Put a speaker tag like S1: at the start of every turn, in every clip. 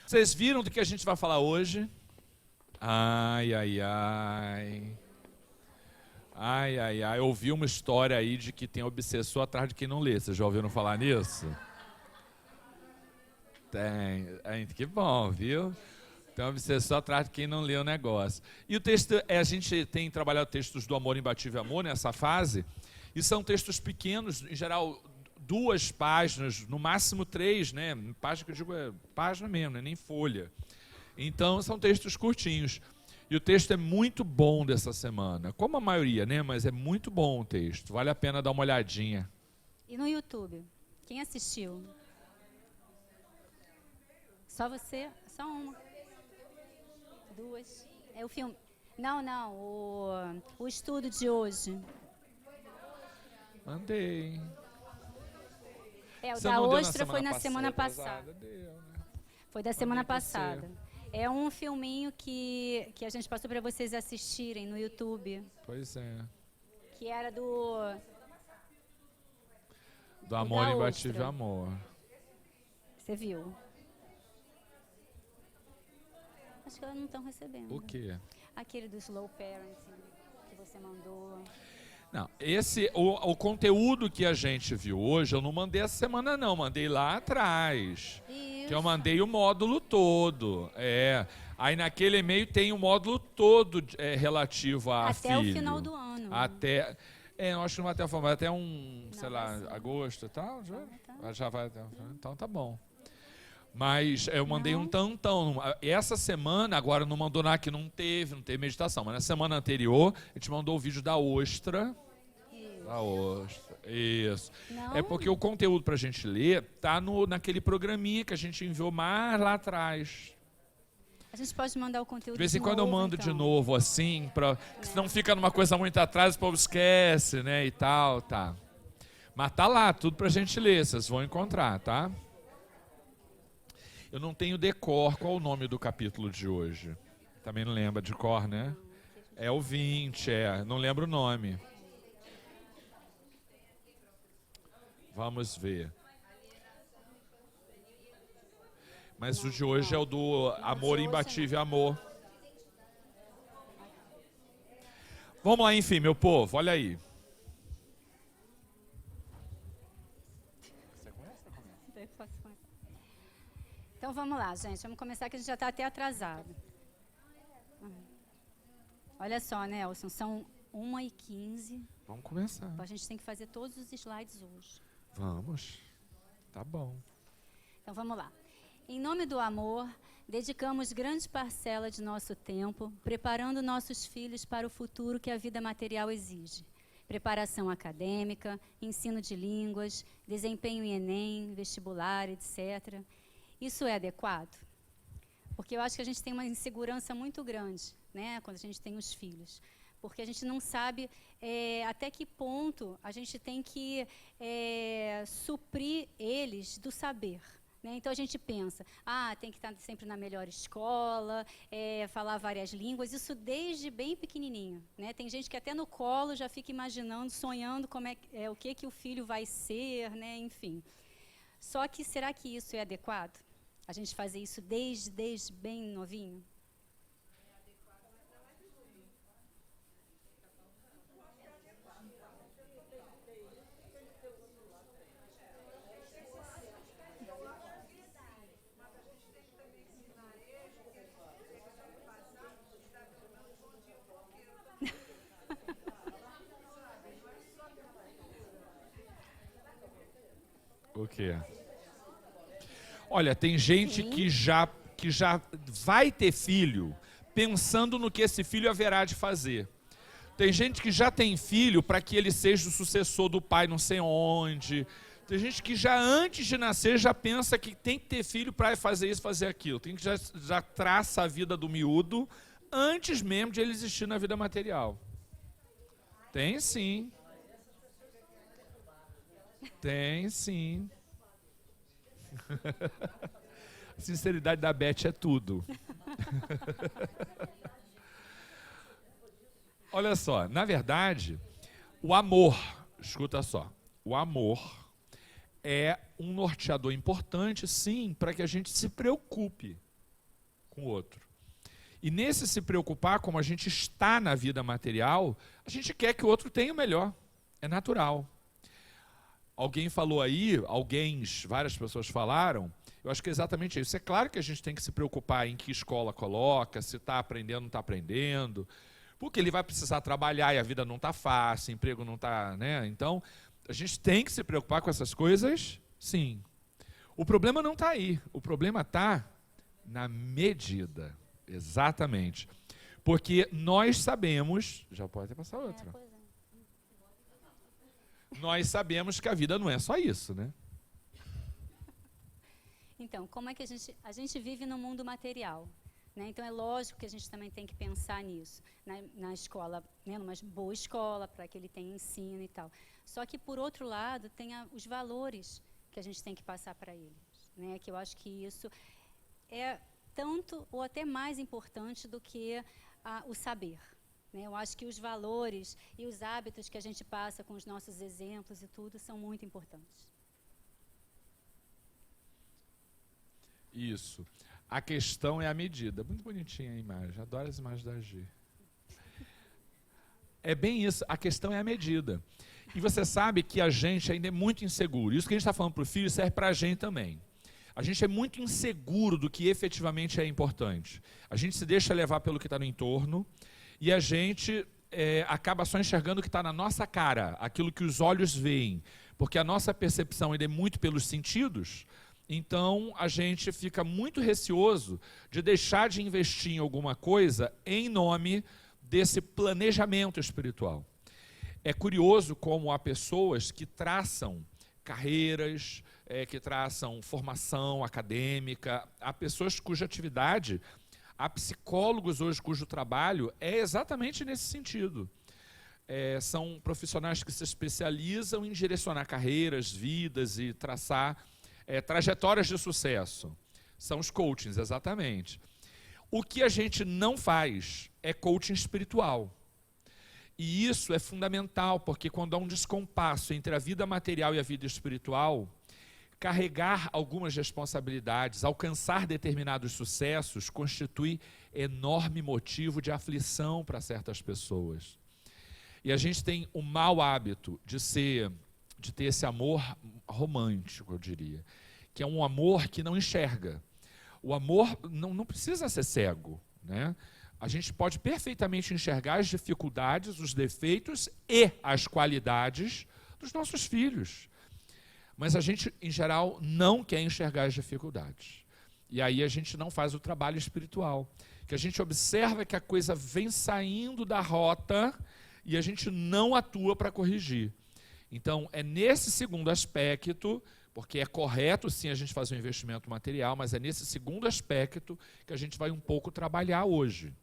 S1: Vocês viram do que a gente vai falar hoje? Ai, ai, ai. Ai, ai, ai. Eu ouvi uma história aí de que tem obsessor atrás de quem não lê. Vocês já ouviram falar nisso? Tem. Ai, que bom, viu? Tem obsessor atrás de quem não lê o negócio. E o texto, a gente tem trabalhado textos do Amor Imbatível Amor nessa fase, e são textos pequenos, em geral 2 páginas, no máximo 3, né? Página que eu digo é página mesmo, não é nem folha. Então são textos curtinhos. E o texto é muito bom dessa semana, como a maioria, né? Mas é muito bom o texto, vale a pena dar uma olhadinha.
S2: E no YouTube? Quem assistiu? Só você? Só uma? 2? É o filme? Não, o estudo de hoje.
S1: Mandei.
S2: O
S1: Você
S2: da
S1: não deu
S2: ostra foi na semana passada.
S1: Deu, né?
S2: Foi da semana
S1: Mandei pra você.
S2: passada. É um filminho que a gente passou para vocês assistirem no YouTube.
S1: Pois é.
S2: Que era do
S1: Amor
S2: da
S1: Imbatível
S2: ostra.
S1: Amor.
S2: Você viu? Acho que elas não estão recebendo.
S1: O quê?
S2: Aquele do Slow Parenting que você mandou.
S1: Não, o conteúdo que a gente viu hoje, eu não mandei essa semana não, mandei lá atrás.
S2: Isso.
S1: Que eu mandei o módulo todo. Aí naquele e-mail tem o módulo todo relativo a
S2: até
S1: filho.
S2: o final do ano.
S1: Até, eu acho que não vai até vai até sei lá,
S2: ser.
S1: agosto e tal. Já vai até, então tá bom. Mas eu mandei um tantão. Essa semana, agora não mandou nada, que não teve meditação. Mas na semana anterior, a gente mandou o vídeo da ostra. Da ostra, isso.
S2: Não?
S1: É porque o conteúdo pra gente ler tá naquele programinha que a gente enviou mais lá atrás.
S2: A gente pode mandar o conteúdo
S1: De vez em
S2: novo,
S1: quando eu mando
S2: então.
S1: de novo, assim, que senão fica numa coisa muito atrás, o povo esquece, né, e tal, tá. Mas tá lá, tudo pra gente ler, vocês vão encontrar, tá? Eu não tenho decor. Qual o nome do capítulo de hoje? Também não lembra de cor, né? É o 20, não lembro o nome. Vamos ver. Mas o de hoje é o do Amor Imbatível Amor. Vamos lá, enfim, meu povo, olha aí.
S2: Então vamos lá, gente. Vamos começar que a gente já está até atrasado. Olha só, Nelson, são 1h15.
S1: Vamos começar.
S2: A gente tem que fazer todos os slides hoje.
S1: Vamos. Tá bom.
S2: Então vamos lá. Em nome do amor, dedicamos grande parcela de nosso tempo preparando nossos filhos para o futuro que a vida material exige. Preparação acadêmica, ensino de línguas, desempenho em Enem, vestibular, etc. Isso é adequado? Porque eu acho que a gente tem uma insegurança muito grande, né, quando a gente tem os filhos. Porque a gente não sabe até que ponto a gente tem que suprir eles do saber. Né? Então a gente pensa, tem que estar sempre na melhor escola, falar várias línguas, isso desde bem pequenininho. Né? Tem gente que até no colo já fica imaginando, sonhando como o que o filho vai ser, né? Enfim. Só que será que isso é adequado? A gente fazer isso desde bem novinho?
S1: O quê? Olha, tem gente que já vai ter filho pensando no que esse filho haverá de fazer. Tem gente que já tem filho para que ele seja o sucessor do pai não sei onde. Tem gente que já antes de nascer já pensa que tem que ter filho para fazer isso, fazer aquilo. Tem que já traça a vida do miúdo antes mesmo de ele existir na vida material. Tem sim. Tem sim. A sinceridade da Beth é tudo. Olha só, na verdade, o amor, escuta só, o amor é um norteador importante, sim, para que a gente se preocupe com o outro. E nesse se preocupar, como a gente está na vida material, a gente quer que o outro tenha o melhor. É natural. Alguém falou aí, várias pessoas falaram, eu acho que é exatamente isso. É claro que a gente tem que se preocupar em que escola coloca, se está aprendendo ou não está aprendendo, porque ele vai precisar trabalhar e a vida não está fácil, o emprego não está, né? Então, a gente tem que se preocupar com essas coisas, sim. O problema não está aí, o problema está na medida, exatamente. Porque nós sabemos, já pode até passar outra. Nós sabemos que a vida não é só isso, né?
S2: Então, como é que a gente vive no mundo material, né? Então, é lógico que a gente também tem que pensar nisso, na escola, né? Numa boa escola, para que ele tenha ensino e tal. Só que, por outro lado, tem os valores que a gente tem que passar para eles, né? Que eu acho que isso é tanto ou até mais importante do que o saber. Eu acho que os valores e os hábitos que a gente passa com os nossos exemplos e tudo são muito importantes.
S1: Isso. A questão é a medida. Muito bonitinha a imagem. Adoro as imagens da G. É bem isso. A questão é a medida. E você sabe que a gente ainda é muito inseguro. Isso que a gente está falando para o filho serve para a gente também. A gente é muito inseguro do que efetivamente é importante. A gente se deixa levar pelo que está no entorno e a gente acaba só enxergando o que está na nossa cara, aquilo que os olhos veem, porque a nossa percepção ainda é muito pelos sentidos, então a gente fica muito receoso de deixar de investir em alguma coisa em nome desse planejamento espiritual. É curioso como há pessoas que traçam carreiras, que traçam formação acadêmica, há pessoas cuja atividade, há psicólogos hoje cujo trabalho é exatamente nesse sentido. São profissionais que se especializam em direcionar carreiras, vidas e traçar trajetórias de sucesso. São os coachings, exatamente. O que a gente não faz é coaching espiritual. E isso é fundamental, porque quando há um descompasso entre a vida material e a vida espiritual, carregar algumas responsabilidades, alcançar determinados sucessos, constitui enorme motivo de aflição para certas pessoas. E a gente tem o mau hábito de ter esse amor romântico, eu diria, que é um amor que não enxerga. O amor não precisa ser cego, né? A gente pode perfeitamente enxergar as dificuldades, os defeitos e as qualidades dos nossos filhos. Mas a gente, em geral, não quer enxergar as dificuldades. E aí a gente não faz o trabalho espiritual. Que a gente observa que a coisa vem saindo da rota e a gente não atua para corrigir. Então, é nesse segundo aspecto, porque é correto sim a gente fazer um investimento material, mas é nesse segundo aspecto que a gente vai um pouco trabalhar hoje.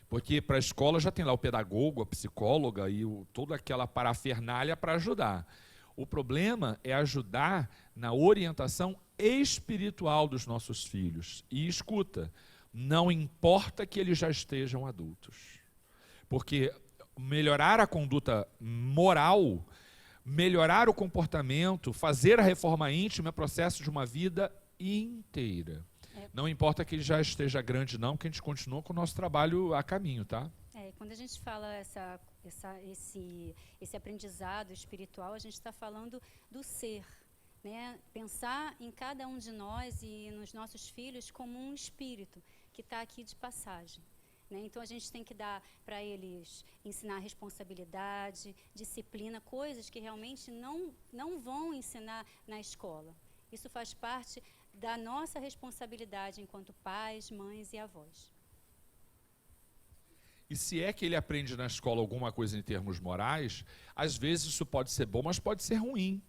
S1: Porque para a escola já tem lá o pedagogo, a psicóloga e toda aquela parafernália para ajudar. O problema é ajudar na orientação espiritual dos nossos filhos. E escuta, não importa que eles já estejam adultos. Porque melhorar a conduta moral, melhorar o comportamento, fazer a reforma íntima é processo de uma vida inteira. Não importa que ele já esteja grande não, que a gente continua com o nosso trabalho a caminho, tá?
S2: Quando a gente fala esse aprendizado espiritual, a gente está falando do ser, né? Pensar em cada um de nós e nos nossos filhos como um espírito que está aqui de passagem, né? Então a gente tem que dar para eles, ensinar responsabilidade, disciplina, coisas que realmente não vão ensinar na escola. Isso faz parte da nossa responsabilidade enquanto pais, mães e avós.
S1: E se é que ele aprende na escola alguma coisa em termos morais, às vezes isso pode ser bom, mas pode ser ruim.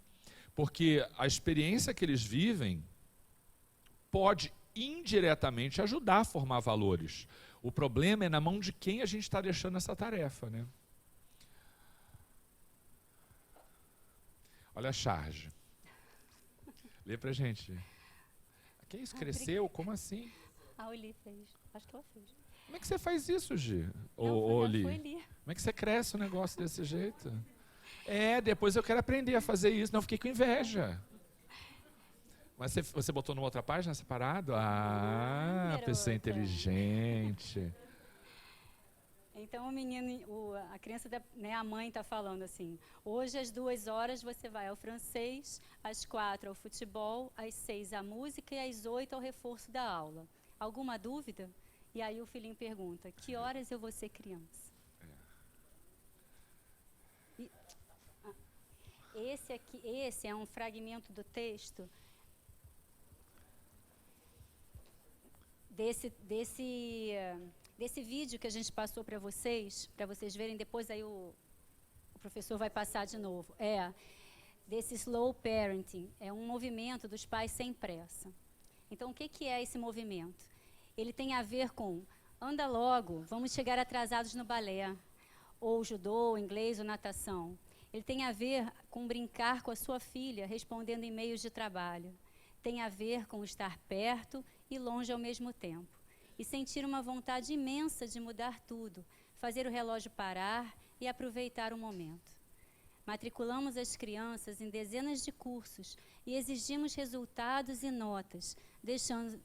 S1: Porque a experiência que eles vivem pode indiretamente ajudar a formar valores. O problema é na mão de quem a gente está deixando essa tarefa, né? Olha a charge. Lê pra gente. Que isso? Cresceu? Como assim?
S2: A Oli fez. Acho que ela fez.
S1: Como é que você faz isso, Gi?
S2: Oli?
S1: Como é que você cresce um negócio desse jeito? Depois eu quero aprender a fazer isso. Não, fiquei com inveja. Mas você botou numa outra página separado? Ah, pessoa inteligente.
S2: Então o menino, a criança, né, a mãe está falando assim: hoje às 2h você vai ao francês, às 4 ao futebol, às 6 à música e às 8 ao reforço da aula. Alguma dúvida? E aí o filhinho pergunta: que horas eu vou ser criança? E, esse é um fragmento do texto desse vídeo que a gente passou para vocês verem depois, aí o professor vai passar de novo. Desse slow parenting, é um movimento dos pais sem pressa. Então, o que é esse movimento? Ele tem a ver com, anda logo, vamos chegar atrasados no balé, ou judô, ou inglês, ou natação. Ele tem a ver com brincar com a sua filha, respondendo e-mails de trabalho. Tem a ver com estar perto e longe ao mesmo tempo. E sentir uma vontade imensa de mudar tudo, fazer o relógio parar e aproveitar o momento. Matriculamos as crianças em dezenas de cursos e exigimos resultados e notas,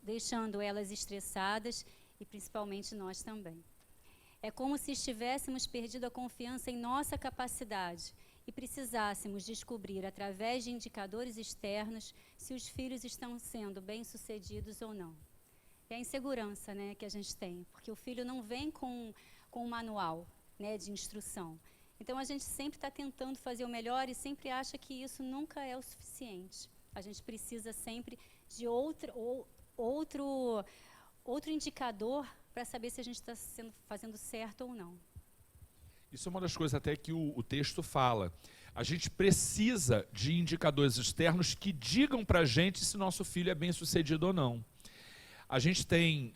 S2: deixando elas estressadas e principalmente nós também. É como se estivéssemos perdido a confiança em nossa capacidade e precisássemos descobrir, através de indicadores externos, se os filhos estão sendo bem-sucedidos ou não. É a insegurança, né, que a gente tem, porque o filho não vem com um manual, né, de instrução. Então, a gente sempre está tentando fazer o melhor e sempre acha que isso nunca é o suficiente. A gente precisa sempre de outro indicador para saber se a gente está fazendo certo ou não.
S1: Isso é uma das coisas até que o texto fala. A gente precisa de indicadores externos que digam para a gente se nosso filho é bem-sucedido ou não. A gente tem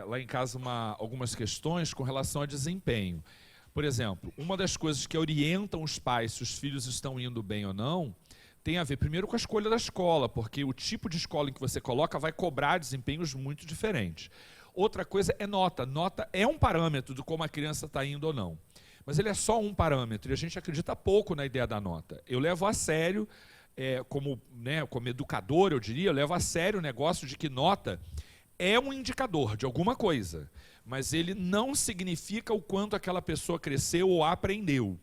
S1: lá em casa algumas questões com relação a desempenho. Por exemplo, uma das coisas que orientam os pais se os filhos estão indo bem ou não, tem a ver primeiro com a escolha da escola, porque o tipo de escola em que você coloca vai cobrar desempenhos muito diferentes. Outra coisa é nota. Nota é um parâmetro de como a criança está indo ou não. Mas ele é só um parâmetro e a gente acredita pouco na ideia da nota. Eu levo a sério, como educador, eu diria, eu levo a sério o negócio de que nota é um indicador de alguma coisa, mas ele não significa o quanto aquela pessoa cresceu ou aprendeu.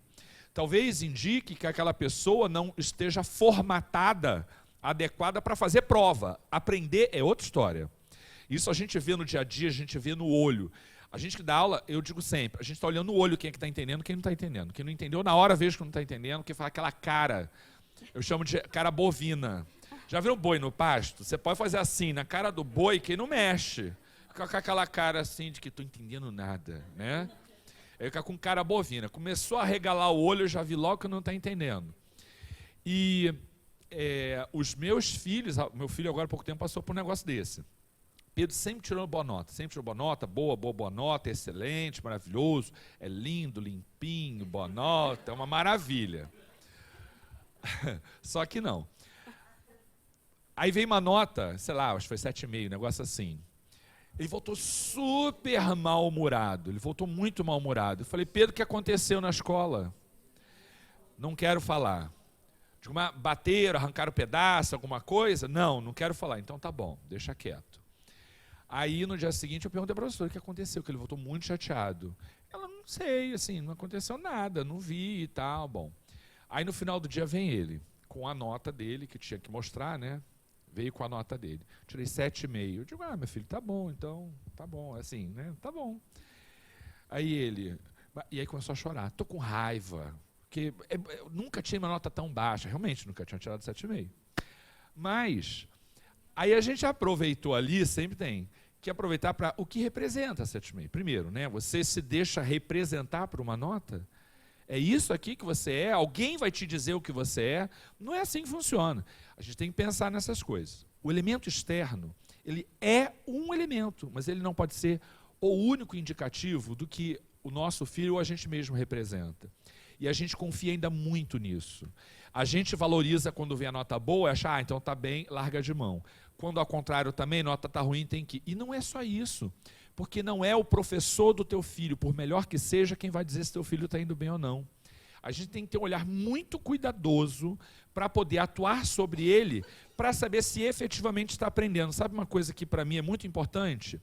S1: Talvez indique que aquela pessoa não esteja formatada, adequada para fazer prova. Aprender é outra história. Isso a gente vê no dia a dia, a gente vê no olho. A gente que dá aula, eu digo sempre, a gente está olhando no olho quem é que está entendendo, quem não está entendendo. Quem não entendeu, na hora vejo que não está entendendo, quem fala aquela cara, eu chamo de cara bovina. Já viu um boi no pasto? Você pode fazer assim, na cara do boi, que não mexe. Fica com aquela cara assim de que estou entendendo nada, né? Aí fica com cara bovina. Começou a regalar o olho, eu já vi logo que não está entendendo. E os meus filhos, meu filho agora há pouco tempo passou por um negócio desse. Pedro sempre tirou boa nota, boa nota, excelente, maravilhoso, é lindo, limpinho, boa nota, é uma maravilha. Só que não. Aí veio uma nota, sei lá, acho que foi 7,5, um negócio assim. Ele voltou super mal-humorado, ele voltou muito mal-humorado. Eu falei, Pedro, o que aconteceu na escola? Não quero falar. Bateram, arrancaram pedaço, alguma coisa? Não quero falar. Então tá bom, deixa quieto. Aí no dia seguinte eu perguntei para a professora o que aconteceu, que ele voltou muito chateado. Ela, não sei, assim, não aconteceu nada, não vi e tal, bom. Aí no final do dia vem ele, com a nota dele, que tinha que mostrar, né? Veio com a nota dele. Tirei 7,5. Eu digo, meu filho, tá bom, então, tá bom, assim, né? Tá bom. Aí aí começou a chorar. Tô com raiva, porque eu nunca tinha uma nota tão baixa, realmente nunca tinha tirado 7,5. Mas, aí a gente aproveitou ali, sempre tem, que aproveitar para o que representa 7,5. Primeiro, né? Você se deixa representar por uma nota? É isso aqui que você é? Alguém vai te dizer o que você é? Não é assim que funciona. A gente tem que pensar nessas coisas. O elemento externo, ele é um elemento, mas ele não pode ser o único indicativo do que o nosso filho ou a gente mesmo representa. E a gente confia ainda muito nisso. A gente valoriza quando vem a nota boa, acha, então tá bem, larga de mão. Quando ao contrário também, nota tá ruim, tem que... E não é só isso. Porque não é o professor do teu filho, por melhor que seja, quem vai dizer se teu filho está indo bem ou não. A gente tem que ter um olhar muito cuidadoso para poder atuar sobre ele, para saber se efetivamente está aprendendo. Sabe uma coisa que para mim é muito importante?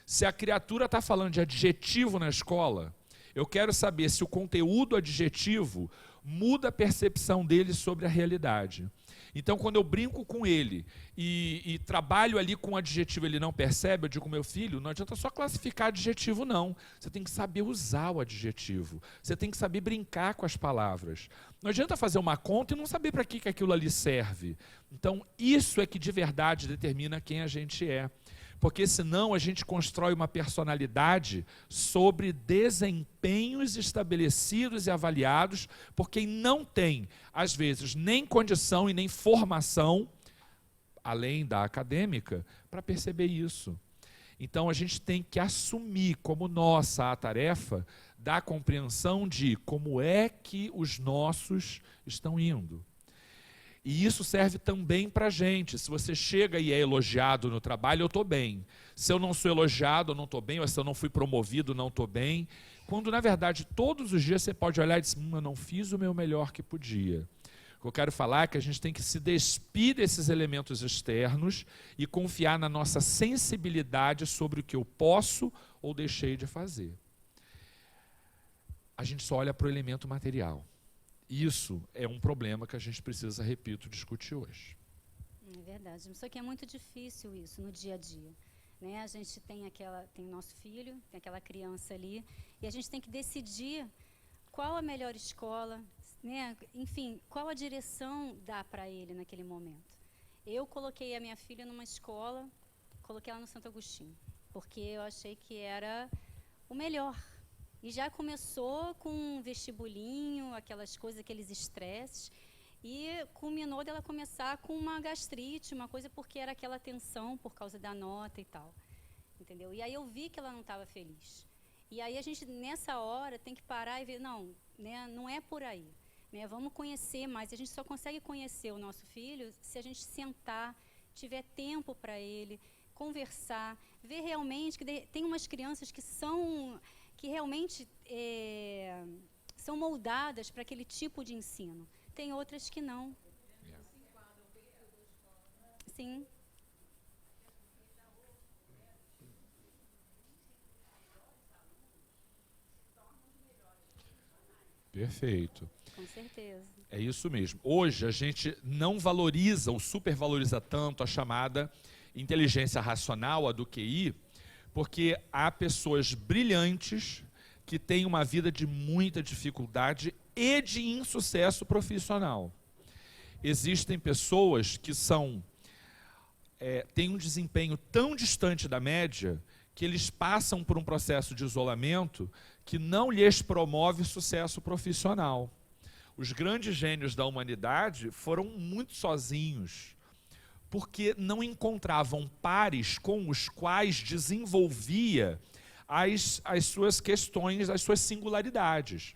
S1: Se a criatura está falando de adjetivo na escola, eu quero saber se o conteúdo adjetivo muda a percepção dele sobre a realidade. Então, quando eu brinco com ele e trabalho ali com adjetivo, ele não percebe, eu digo, meu filho, não adianta só classificar adjetivo, não. Você tem que saber usar o adjetivo. Você tem que saber brincar com as palavras. Não adianta fazer uma conta e não saber para que aquilo ali serve. Então, isso é que de verdade determina quem a gente é. Porque senão a gente constrói uma personalidade sobre desempenhos estabelecidos e avaliados por quem não tem, às vezes, nem condição e nem formação, além da acadêmica, para perceber isso. Então a gente tem que assumir como nossa a tarefa da compreensão de como é que os nossos estão indo. E isso serve também para a gente. Se você chega e é elogiado no trabalho, eu estou bem. Se eu não sou elogiado, eu não estou bem. Ou se eu não fui promovido, não estou bem. Quando, na verdade, todos os dias você pode olhar e dizer, eu não fiz o meu melhor que podia. O que eu quero falar é que a gente tem que se despir desses elementos externos e confiar na nossa sensibilidade sobre o que eu posso ou deixei de fazer. A gente só olha para o elemento material. Isso é um problema que a gente precisa, repito, discutir hoje.
S2: É verdade. Só que é muito difícil isso no dia a dia. Né? A gente tem o nosso filho, tem aquela criança ali, e a gente tem que decidir qual a melhor escola, né? Enfim, qual a direção dá para ele naquele momento. Eu coloquei a minha filha numa escola, coloquei ela no Santo Agostinho, porque eu achei que era o melhor. E já começou com um vestibulinho, aquelas coisas, aqueles estresses, e culminou dela começar com uma gastrite, uma coisa porque era aquela tensão por causa da nota e tal, entendeu? E aí eu vi que ela não estava feliz. E aí a gente, nessa hora, tem que parar e ver, não, né, não é por aí. Né, vamos conhecer mais. A gente só consegue conhecer o nosso filho se a gente sentar, tiver tempo para ele, conversar, ver realmente que tem umas crianças que realmente são moldadas para aquele tipo de ensino. Tem outras que não. Sim.
S1: Perfeito.
S2: Com certeza.
S1: É isso mesmo. Hoje a gente não valoriza ou supervaloriza tanto a chamada inteligência racional, a do QI, porque há pessoas brilhantes que têm uma vida de muita dificuldade e de insucesso profissional. Existem pessoas que têm um desempenho tão distante da média que eles passam por um processo de isolamento que não lhes promove sucesso profissional. Os grandes gênios da humanidade foram muito sozinhos, porque não encontravam pares com os quais desenvolvia as suas questões, as suas singularidades.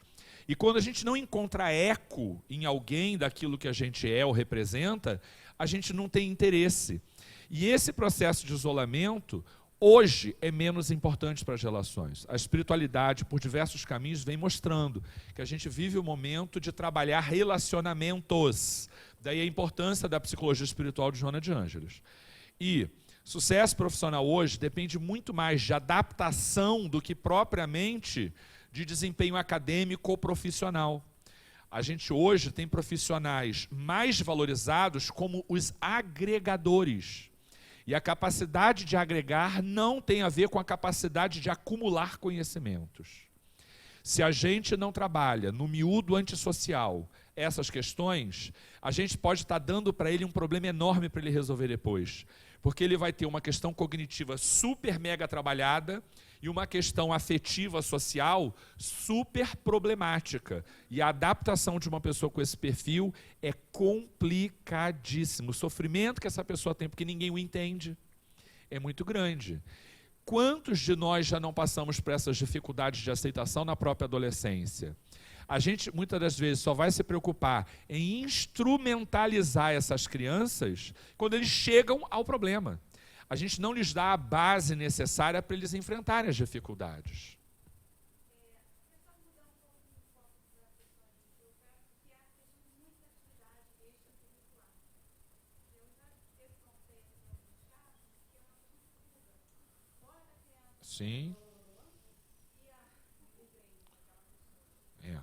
S1: E quando a gente não encontra eco em alguém daquilo que a gente é ou representa, a gente não tem interesse. E esse processo de isolamento, hoje, é menos importante para as relações. A espiritualidade, por diversos caminhos, vem mostrando que a gente vive o momento de trabalhar relacionamentos. Daí a importância da psicologia espiritual de Joana de Ângeles. E sucesso profissional hoje depende muito mais de adaptação do que propriamente de desempenho acadêmico ou profissional. A gente hoje tem profissionais mais valorizados como os agregadores. E a capacidade de agregar não tem a ver com a capacidade de acumular conhecimentos. Se a gente não trabalha no miúdo antissocial essas questões, a gente pode estar dando para ele um problema enorme para ele resolver depois. Porque ele vai ter uma questão cognitiva super mega trabalhada e uma questão afetiva social super problemática. E a adaptação de uma pessoa com esse perfil é complicadíssimo. O sofrimento que essa pessoa tem, porque ninguém o entende, é muito grande. Quantos de nós já não passamos por essas dificuldades de aceitação na própria adolescência? A gente, muitas das vezes, só vai se preocupar em instrumentalizar essas crianças quando eles chegam ao problema. A gente não lhes dá a base necessária para eles enfrentarem as dificuldades. Sim. É.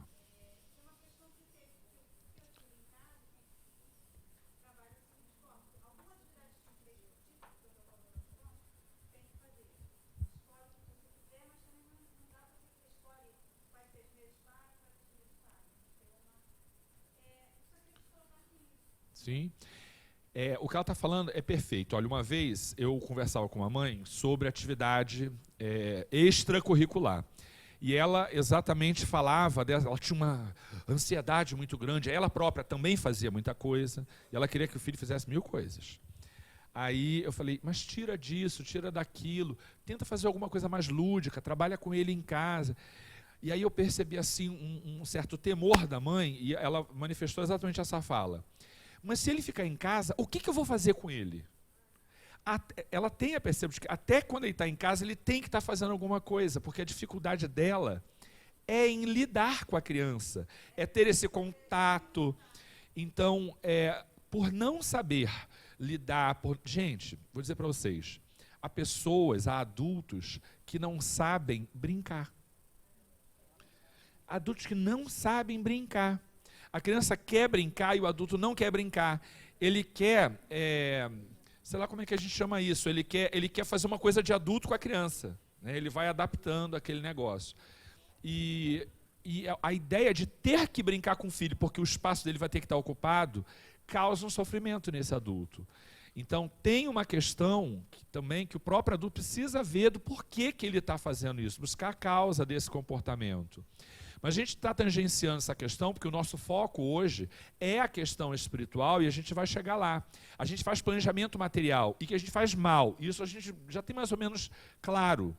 S1: Sim. O que ela está falando é perfeito. Olha, uma vez eu conversava com uma mãe sobre atividade extracurricular. E ela exatamente falava dessa, ela tinha uma ansiedade muito grande, ela própria também fazia muita coisa, e ela queria que o filho fizesse 1000 coisas. Aí eu falei, mas tira disso, tira daquilo, tenta fazer alguma coisa mais lúdica, trabalha com ele em casa. E aí eu percebi assim um certo temor da mãe, e ela manifestou exatamente essa fala. Mas se ele ficar em casa, o que eu vou fazer com ele? Ela tem a percepção de que até quando ele está em casa, ele tem que estar fazendo alguma coisa, porque a dificuldade dela é em lidar com a criança, é ter esse contato. Então, por não saber lidar... Gente, vou dizer para vocês, há pessoas, há adultos que não sabem brincar. Adultos que não sabem brincar. A criança quer brincar e o adulto não quer brincar. Ele quer... sei lá como é que a gente chama isso, ele quer fazer uma coisa de adulto com a criança, né? Ele vai adaptando aquele negócio. E a ideia de ter que brincar com o filho, porque o espaço dele vai ter que estar ocupado, causa um sofrimento nesse adulto. Então, tem uma questão também que o próprio adulto precisa ver do porquê que ele está fazendo isso, buscar a causa desse comportamento. Mas a gente está tangenciando essa questão porque o nosso foco hoje é a questão espiritual e a gente vai chegar lá. A gente faz planejamento material e que a gente faz mal. Isso a gente já tem mais ou menos claro.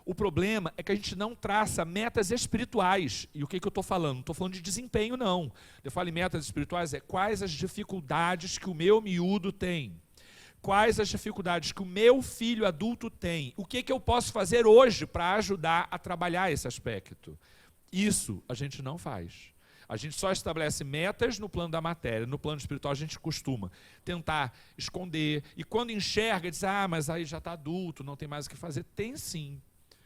S1: O problema é que a gente não traça metas espirituais. E o que eu estou falando? Não estou falando de desempenho, não. Eu falo em metas espirituais, quais as dificuldades que o meu miúdo tem. Quais as dificuldades que o meu filho adulto tem. O que eu posso fazer hoje para ajudar a trabalhar esse aspecto. Isso a gente não faz. A gente só estabelece metas no plano da matéria. No plano espiritual a gente costuma tentar esconder. E quando enxerga, diz, mas aí já está adulto, não tem mais o que fazer. Tem sim.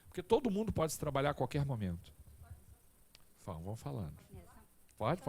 S1: Porque todo mundo pode se trabalhar a qualquer momento. Vamos falando. Pode.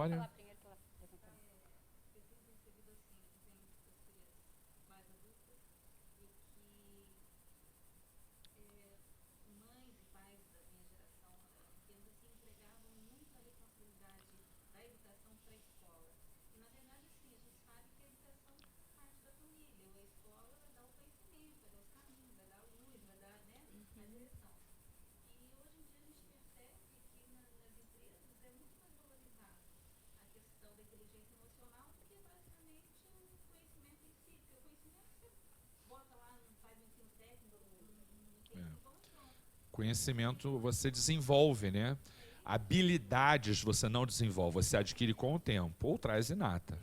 S1: Conhecimento você desenvolve, né? Habilidades você não desenvolve, você adquire com o tempo, ou traz inata.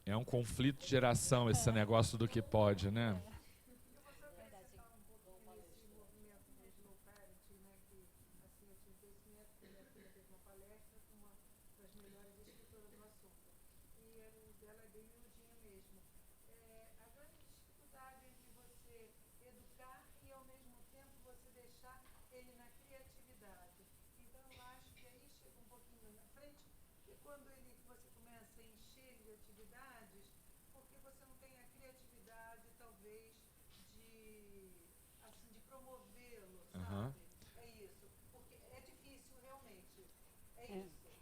S1: É um conflito de geração esse negócio do que pode, né?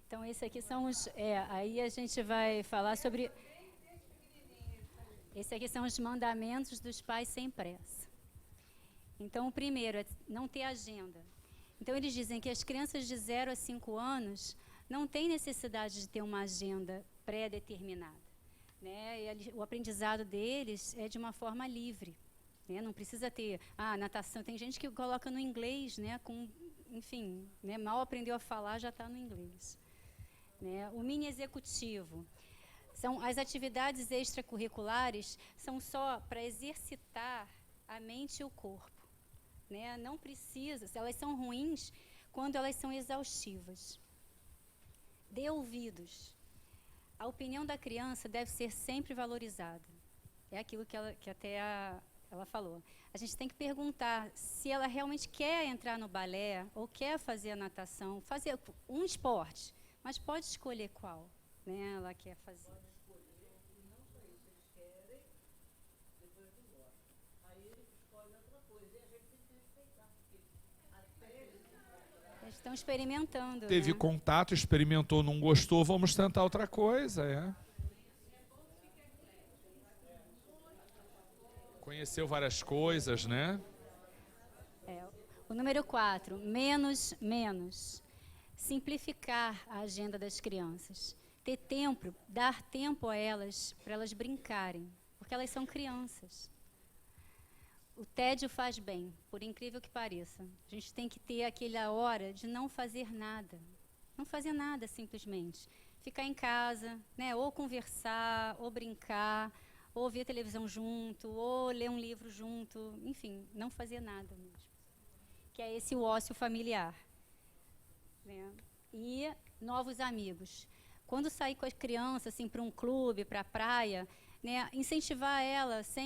S2: Então, esses aqui são os... aí a gente vai falar sobre... Esses aqui são os mandamentos dos pais sem pressa. Então, o primeiro é não ter agenda. Então, eles dizem que as crianças de 0 a 5 anos não têm necessidade de ter uma agenda pré-determinada. né? E o aprendizado deles é de uma forma livre, né? Não precisa ter natação. Tem gente que coloca no inglês, né? Enfim, né? Mal aprendeu a falar, já está no inglês, né? O mini executivo. As atividades extracurriculares são só para exercitar a mente e o corpo, né? Não precisa, elas são ruins quando elas são exaustivas. Dê ouvidos. A opinião da criança deve ser sempre valorizada. É aquilo que até ela falou. A gente tem que perguntar se ela realmente quer entrar no balé ou quer fazer a natação, fazer um esporte, mas pode escolher qual, né, ela quer fazer. Eles estão experimentando.
S1: Teve
S2: né?
S1: contato, experimentou, não gostou, vamos tentar outra coisa, Conheceu várias coisas, né?
S2: O número 4, menos, menos. Simplificar a agenda das crianças. Ter tempo, dar tempo a elas, para elas brincarem, porque elas são crianças. O tédio faz bem, por incrível que pareça. A gente tem que ter aquela hora de não fazer nada. Não fazer nada, simplesmente. Ficar em casa, né? Ou conversar, ou brincar, ou ver televisão junto, ou ler um livro junto. Enfim, não fazer nada mesmo. Que é esse o ócio familiar. Né? E novos amigos. Quando sair com as crianças assim, para um clube, para a praia, né, incentivar elas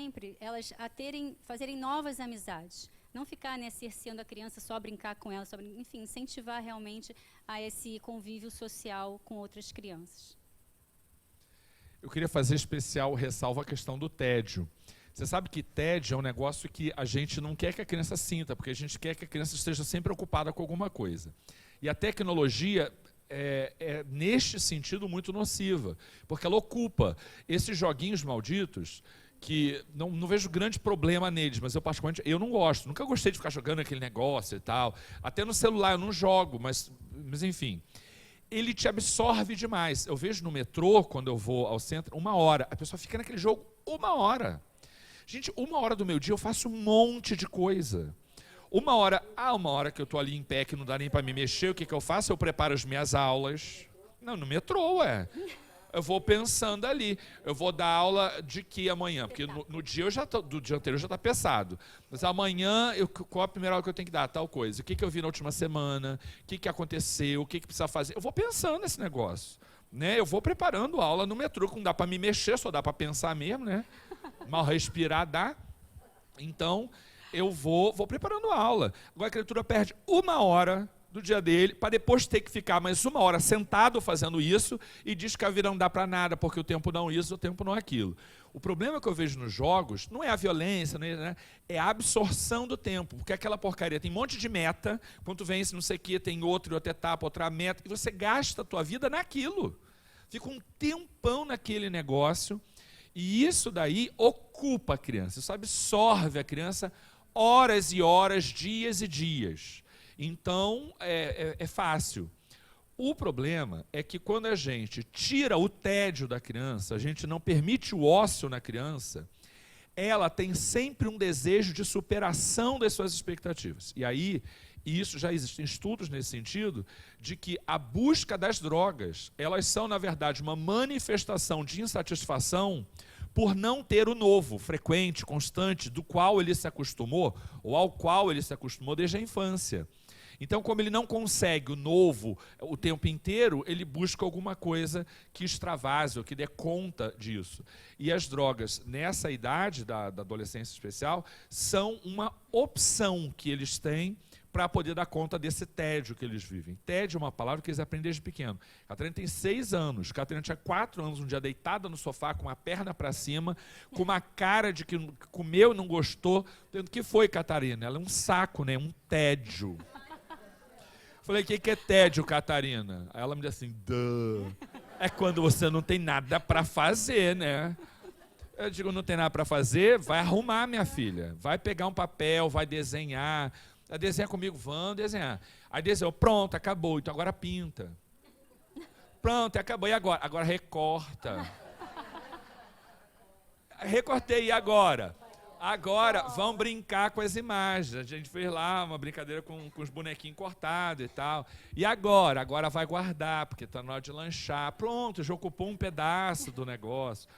S2: a fazerem novas amizades. Não ficar, né, cerceando a criança, só brincar com ela, enfim, incentivar realmente a esse convívio social com outras crianças.
S1: Eu queria fazer especial ressalva a questão do tédio. Você sabe que tédio é um negócio que a gente não quer que a criança sinta, porque a gente quer que a criança esteja sempre ocupada com alguma coisa. E a tecnologia é neste sentido muito nociva, porque ela ocupa esses joguinhos malditos que não vejo grande problema neles, mas eu particularmente eu não gosto, nunca gostei de ficar jogando aquele negócio e tal, até no celular eu não jogo, mas enfim, ele te absorve demais. Eu vejo no metrô, quando eu vou ao centro, 1 hora, a pessoa fica naquele jogo 1 hora. Gente, 1 hora do meu dia eu faço um monte de coisa. 1 hora que eu estou ali em pé, que não dá nem para me mexer, o que eu faço? Eu preparo as minhas aulas. Não, no metrô, Eu vou pensando ali. Eu vou dar aula de que amanhã? Porque no dia do dia anterior já está pesado. Mas amanhã, qual a primeira aula que eu tenho que dar? Tal coisa. O que eu vi na última semana? O que aconteceu? O que precisa fazer? Eu vou pensando nesse negócio. Né? Eu vou preparando a aula no metrô, que não dá para me mexer, só dá para pensar mesmo, né? Mal respirar dá. Então, eu vou preparando a aula. Agora a criatura perde 1 hora do dia dele, para depois ter que ficar mais 1 hora sentado fazendo isso, e diz que a vida não dá para nada, porque o tempo não isso, o tempo não aquilo. O problema que eu vejo nos jogos não é a violência, né? É a absorção do tempo, porque aquela porcaria tem um monte de meta, quando vence não sei o que, tem outra etapa, outra meta, e você gasta a tua vida naquilo. Fica um tempão naquele negócio, e isso daí ocupa a criança, isso absorve a criança horas e horas, dias e dias. Então, é fácil. O problema é que quando a gente tira o tédio da criança, a gente não permite o ócio na criança, ela tem sempre um desejo de superação das suas expectativas. E aí, isso já existem estudos nesse sentido, de que a busca das drogas, elas são, na verdade, uma manifestação de insatisfação por não ter o novo, frequente, constante, do qual ele se acostumou, ou ao qual ele se acostumou desde a infância. Então, como ele não consegue o novo o tempo inteiro, ele busca alguma coisa que extravase ou que dê conta disso. E as drogas, nessa idade da adolescência especial, são uma opção que eles têm para poder dar conta desse tédio que eles vivem. Tédio é uma palavra que eles aprendem desde pequeno. A Catarina tem 6 anos. A Catarina tinha 4 anos, um dia deitada no sofá, com a perna para cima, com uma cara de que comeu e não gostou. O que foi, Catarina? Ela é um saco, né? Um tédio. Falei, o que é tédio, Catarina? Aí ela me disse assim, duh. É quando você não tem nada para fazer, né? Eu digo, não tem nada para fazer? Vai arrumar, minha filha. Vai pegar um papel, vai desenhar. Vai desenhar comigo, vamos desenhar. Aí desenhou, pronto, acabou. Então agora pinta. Pronto, acabou. E agora? Agora recorta. Recortei, e agora? Agora, vão brincar com as imagens. A gente fez lá uma brincadeira com os bonequinhos cortados e tal. E agora? Agora vai guardar, porque está na hora de lanchar. Pronto, já ocupou um pedaço do negócio.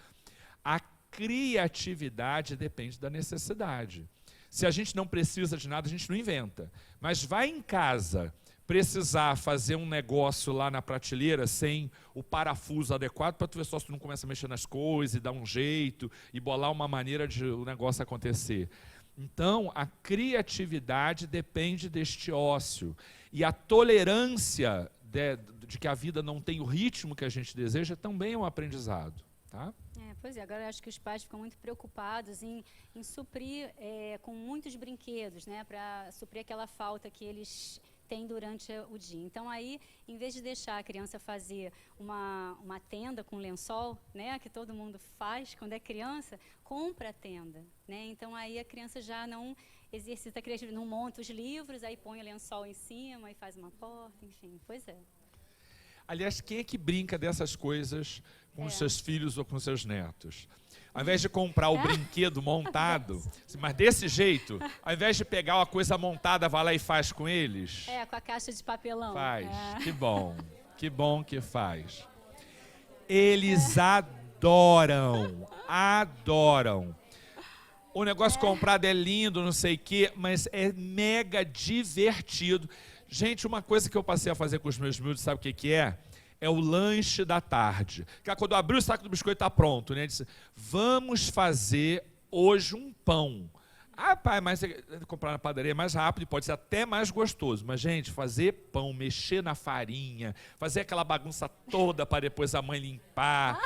S1: A criatividade depende da necessidade. Se a gente não precisa de nada, a gente não inventa. Mas vai em casa precisar fazer um negócio lá na prateleira sem o parafuso adequado, para tu ver só se tu não começa a mexer nas coisas e dar um jeito e bolar uma maneira de o negócio acontecer. Então, a criatividade depende deste ócio. E a tolerância de que a vida não tem o ritmo que a gente deseja também é um aprendizado. Tá?
S2: Pois é, agora eu acho que os pais ficam muito preocupados em suprir com muitos brinquedos, né, para suprir aquela falta que eles têm durante o dia. Então aí, em vez de deixar a criança fazer uma tenda com lençol, né, que todo mundo faz quando é criança, compra a tenda, né? Então aí a criança já não exercita a criatividade, não monta os livros, aí põe o lençol em cima e faz uma porta, enfim, pois é.
S1: Aliás, quem é que brinca dessas coisas com os seus filhos ou com os seus netos? Ao invés de comprar o brinquedo montado, mas desse jeito, ao invés de pegar uma coisa montada, vai lá e faz com eles?
S2: Com a caixa de papelão.
S1: Faz, que bom que faz. Eles adoram. O negócio comprado é lindo, não sei o quê, mas é mega divertido. Gente, uma coisa que eu passei a fazer com os meus miúdos, sabe o que é? É o lanche da tarde. Que quando eu abri o saco do biscoito, está pronto, né? Disse, vamos fazer hoje um pão. Ah, pai, mas comprar na padaria é mais rápido e pode ser até mais gostoso. Mas, gente, fazer pão, mexer na farinha, fazer aquela bagunça toda para depois a mãe limpar,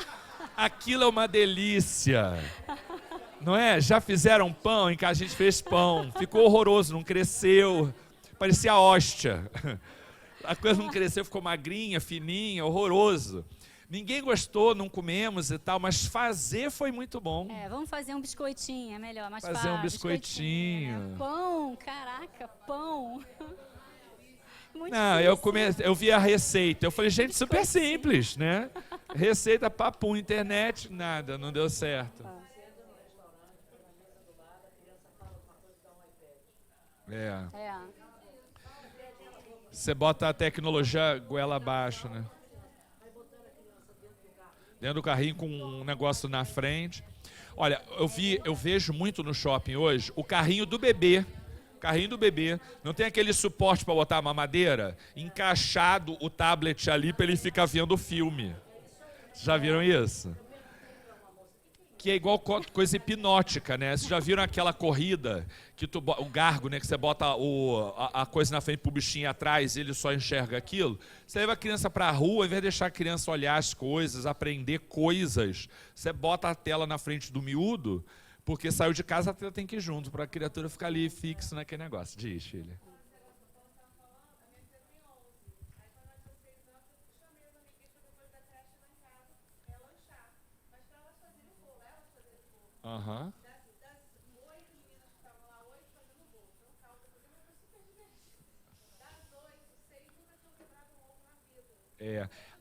S1: aquilo é uma delícia. Não é? Já fizeram pão em que a gente fez pão. Ficou horroroso, não cresceu. Parecia hóstia. A coisa não cresceu, ficou magrinha, fininha, horroroso. Ninguém gostou, não comemos e tal, mas fazer foi muito bom.
S2: Vamos fazer um biscoitinho, é melhor, mais
S1: fazer
S2: fácil.
S1: Um biscoitinho.
S2: Né? Pão, caraca, pão. Muito
S1: não, eu vi a receita, eu falei, gente, super simples, né? Receita, papum, internet, nada, não deu certo. Você bota a tecnologia goela abaixo, né? Dentro do carrinho com um negócio na frente. Olha, eu vejo muito no shopping hoje o carrinho do bebê. Carrinho do bebê. Não tem aquele suporte para botar a mamadeira? Encaixado o tablet ali para ele ficar vendo o filme. Vocês já viram isso? Que é igual coisa hipnótica, né? Vocês já viram aquela corrida, que o gargo, né? Que você bota a coisa na frente pro bichinho atrás e ele só enxerga aquilo? Você leva a criança para a rua, ao invés de deixar a criança olhar as coisas, aprender coisas, você bota a tela na frente do miúdo, porque saiu de casa, a tela tem que ir junto, para a criatura ficar ali fixo naquele negócio. Diz, filha. Aham.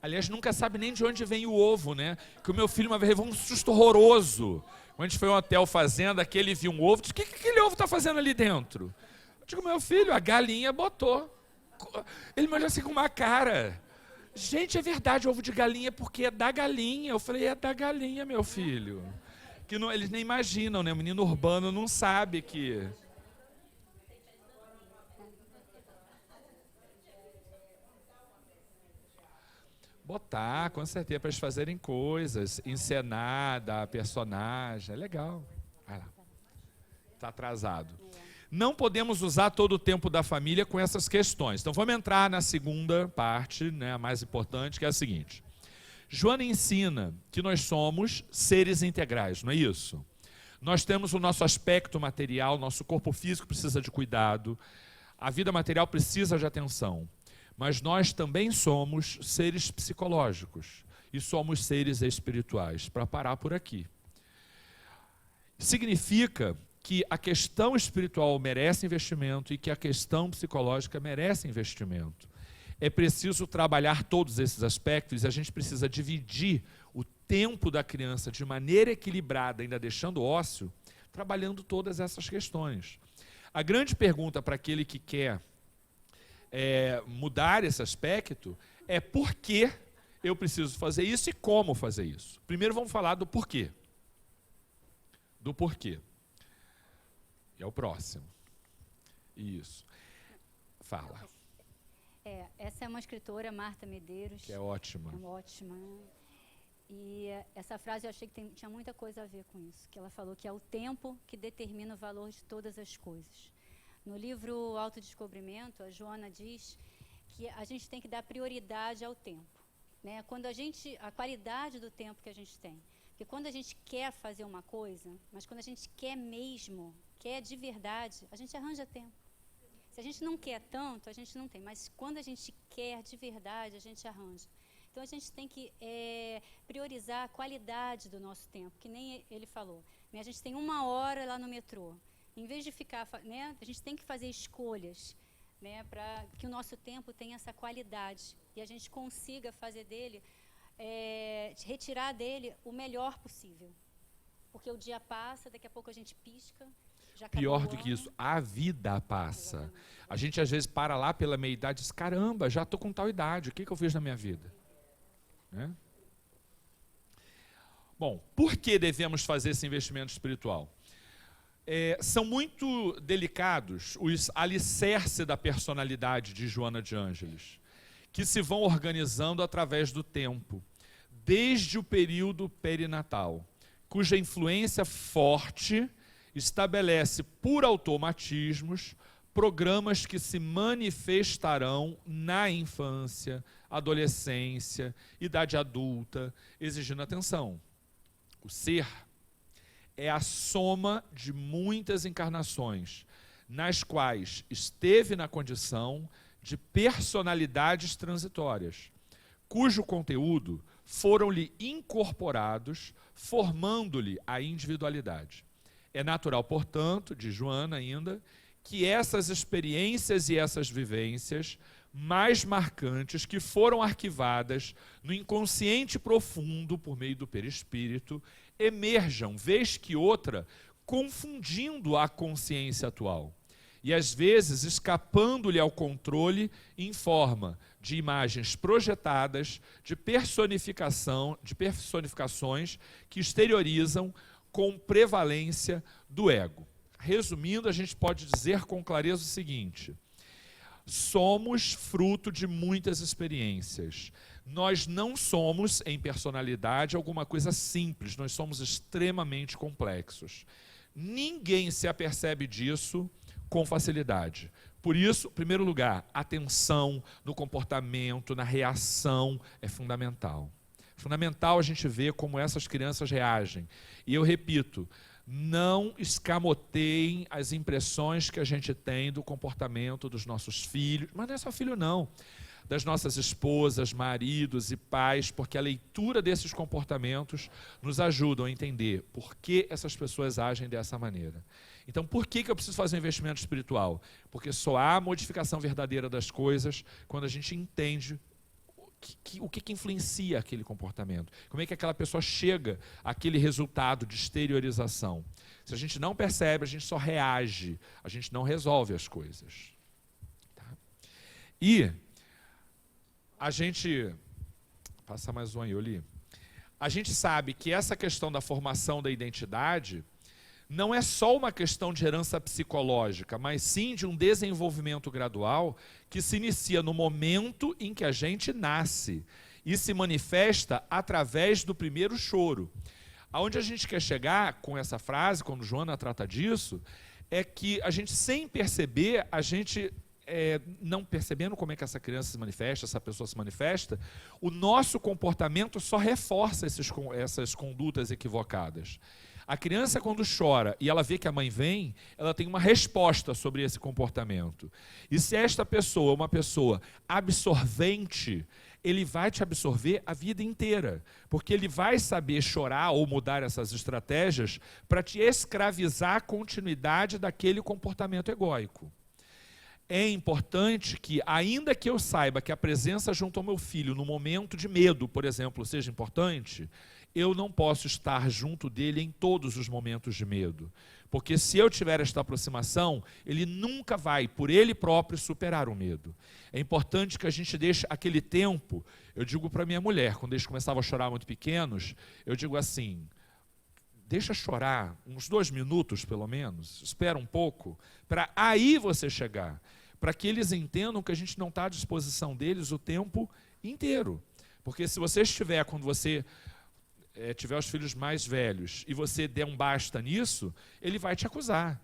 S1: Aliás, nunca sabe nem de onde vem o ovo, né? Que o meu filho uma vez levou um susto horroroso. Quando a gente foi a um hotel fazenda, que ele viu um ovo, disse, o que aquele ovo está fazendo ali dentro? Eu digo, meu filho, a galinha botou. Ele me olhou assim com uma cara. Gente, é verdade, ovo de galinha, porque é da galinha. Eu falei, é da galinha, meu filho. Que não, eles nem imaginam, né? O menino urbano não sabe que... Botar, com certeza, para eles fazerem coisas, encenar, dar personagem, é legal. Vai lá. Está atrasado. Não podemos usar todo o tempo da família com essas questões. Então vamos entrar na segunda parte, né, a mais importante, que é a seguinte. Joana ensina que nós somos seres integrais, não é isso? Nós temos o nosso aspecto material, nosso corpo físico precisa de cuidado, a vida material precisa de atenção. Mas nós também somos seres psicológicos e somos seres espirituais, para parar por aqui. Significa que a questão espiritual merece investimento e que a questão psicológica merece investimento. É preciso trabalhar todos esses aspectos e a gente precisa dividir o tempo da criança de maneira equilibrada, ainda deixando ócio, trabalhando todas essas questões. A grande pergunta para aquele que quer mudar esse aspecto é por que eu preciso fazer isso e como fazer isso. Primeiro vamos falar do porquê. Do porquê. É o próximo. Isso. Fala.
S2: Essa é uma escritora, Marta Medeiros.
S1: Que é ótima.
S2: É ótima. E essa frase eu achei que tinha muita coisa a ver com isso. Que ela falou que é o tempo que determina o valor de todas as coisas. No livro Autodescobrimento, a Joana diz que a gente tem que dar prioridade ao tempo, né? A qualidade do tempo que a gente tem. Porque quando a gente quer fazer uma coisa, mas quando a gente quer mesmo, quer de verdade, a gente arranja tempo. Se a gente não quer tanto, a gente não tem. Mas quando a gente quer de verdade, a gente arranja. Então a gente tem que priorizar a qualidade do nosso tempo, que nem ele falou. Né? A gente tem 1 hora lá no metrô. Em vez de ficar, né, a gente tem que fazer escolhas, né, para que o nosso tempo tenha essa qualidade e a gente consiga fazer dele, retirar dele o melhor possível. Porque o dia passa, daqui a pouco a gente pisca, já acabou.
S1: Pior do que isso, a vida passa. Exatamente. A gente às vezes para lá pela meia-idade e diz, caramba, já estou com tal idade, o que eu fiz na minha vida? Né? Bom, por que devemos fazer esse investimento espiritual? São muito delicados os alicerces da personalidade de Joana de Ângeles, que se vão organizando através do tempo, desde o período perinatal, cuja influência forte estabelece por automatismos programas que se manifestarão na infância, adolescência, idade adulta, exigindo atenção. O ser é a soma de muitas encarnações, nas quais esteve na condição de personalidades transitórias, cujo conteúdo foram-lhe incorporados, formando-lhe a individualidade. É natural, portanto, diz Joana ainda, que essas experiências e essas vivências mais marcantes que foram arquivadas no inconsciente profundo por meio do perispírito emerjam, vez que outra, confundindo a consciência atual e às vezes escapando-lhe ao controle em forma de imagens projetadas, de personificações que exteriorizam com prevalência do ego. Resumindo, a gente pode dizer com clareza o seguinte: somos fruto de muitas experiências. Nós não somos, em personalidade, alguma coisa simples, nós somos extremamente complexos. Ninguém se apercebe disso com facilidade. Por isso, em primeiro lugar, atenção no comportamento, na reação é fundamental. Fundamental a gente ver como essas crianças reagem. E eu repito, não escamoteiem as impressões que a gente tem do comportamento dos nossos filhos, mas não é só filho não, das nossas esposas, maridos e pais, porque a leitura desses comportamentos nos ajuda a entender por que essas pessoas agem dessa maneira. Então, por que eu preciso fazer um investimento espiritual? Porque só há modificação verdadeira das coisas quando a gente entende o que influencia aquele comportamento. Como é que aquela pessoa chega àquele resultado de exteriorização. Se a gente não percebe, a gente só reage, a gente não resolve as coisas. Tá? E a gente... Passa mais um aí, Oli. A gente sabe que essa questão da formação da identidade não é só uma questão de herança psicológica, mas sim de um desenvolvimento gradual que se inicia no momento em que a gente nasce e se manifesta através do primeiro choro. Aonde a gente quer chegar com essa frase, quando Joana trata disso, é que a gente, sem perceber, a gente... não percebendo como é que essa criança se manifesta, essa pessoa se manifesta, o nosso comportamento só reforça essas condutas equivocadas. A criança, quando chora e ela vê que a mãe vem, ela tem uma resposta sobre esse comportamento. E se esta pessoa é uma pessoa absorvente, ele vai te absorver a vida inteira, porque ele vai saber chorar ou mudar essas estratégias para te escravizar a continuidade daquele comportamento egóico. É importante que, ainda que eu saiba que a presença junto ao meu filho no momento de medo, por exemplo, seja importante, eu não posso estar junto dele em todos os momentos de medo. Porque se eu tiver esta aproximação, ele nunca vai, por ele próprio, superar o medo. É importante que a gente deixe aquele tempo. Eu digo para minha mulher, quando eles começavam a chorar muito pequenos, eu digo assim, deixa chorar uns 2 minutos, pelo menos, espera um pouco, para aí você chegar, para que eles entendam que a gente não está à disposição deles o tempo inteiro. Porque se você estiver, quando você tiver os filhos mais velhos e você der um basta nisso, ele vai te acusar.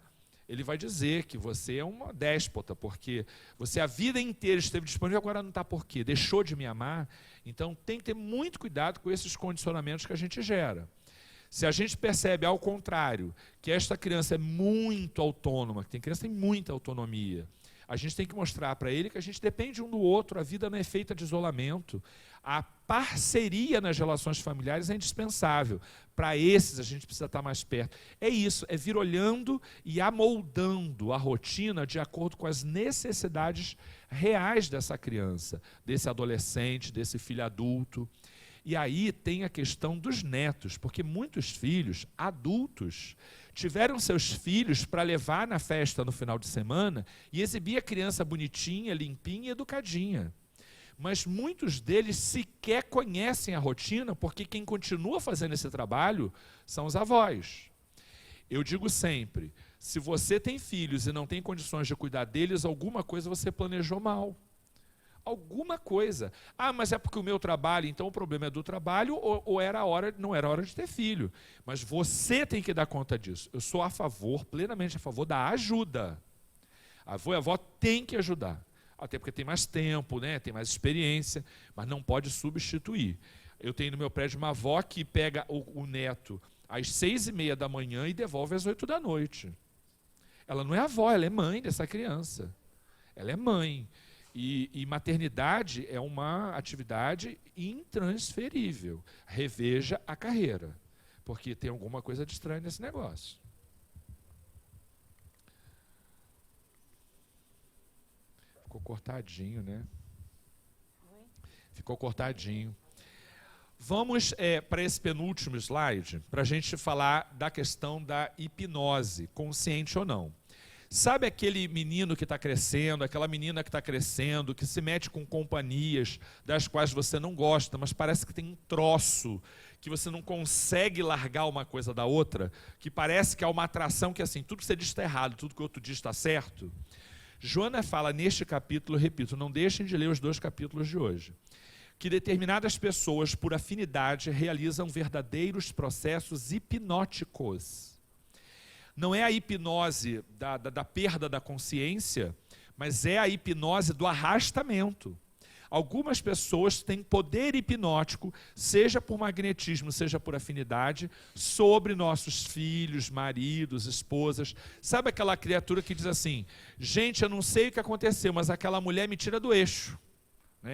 S1: Ele vai dizer que você é uma déspota, porque você a vida inteira esteve disponível, agora não está por quê? Deixou de me amar? Então tem que ter muito cuidado com esses condicionamentos que a gente gera. Se a gente percebe, ao contrário, que esta criança é muito autônoma, que tem criança que tem muita autonomia, a gente tem que mostrar para ele que a gente depende um do outro, a vida não é feita de isolamento. A parceria nas relações familiares é indispensável. Para esses, a gente precisa estar mais perto. É isso, é vir olhando e amoldando a rotina de acordo com as necessidades reais dessa criança, desse adolescente, desse filho adulto. E aí tem a questão dos netos, porque muitos filhos adultos tiveram seus filhos para levar na festa no final de semana e exibir a criança bonitinha, limpinha e educadinha. Mas muitos deles sequer conhecem a rotina, porque quem continua fazendo esse trabalho são os avós. Eu digo sempre, se você tem filhos e não tem condições de cuidar deles, alguma coisa você planejou mal. Alguma coisa. Ah, mas é porque o meu trabalho, então o problema é do trabalho ou era a hora, não era hora de ter filho. Mas você tem que dar conta disso. Eu sou a favor, plenamente a favor da ajuda. A avô e a avó têm que ajudar. Até porque tem mais tempo, né? Tem mais experiência, mas não pode substituir. Eu tenho no meu prédio uma avó que pega o neto às 6h30 da manhã e devolve às 8 da noite. Ela não é avó, ela é mãe dessa criança. Ela é mãe. E maternidade é uma atividade intransferível. Reveja a carreira, porque tem alguma coisa de estranho nesse negócio. Ficou cortadinho, né? Ficou cortadinho. Vamos para esse penúltimo slide, para a gente falar da questão da hipnose, consciente ou não. Sabe aquele menino que está crescendo, aquela menina que está crescendo, que se mete com companhias das quais você não gosta, mas parece que tem um troço, que você não consegue largar uma coisa da outra, que parece que há uma atração que assim, tudo que você diz está errado, tudo que o outro diz está certo? Joana fala neste capítulo, repito, não deixem de ler os 2 capítulos de hoje, que determinadas pessoas, por afinidade, realizam verdadeiros processos hipnóticos. Não é a hipnose da perda da consciência, mas é a hipnose do arrastamento. Algumas pessoas têm poder hipnótico, seja por magnetismo, seja por afinidade, sobre nossos filhos, maridos, esposas. Sabe aquela criatura que diz assim, gente, eu não sei o que aconteceu, mas aquela mulher me tira do eixo.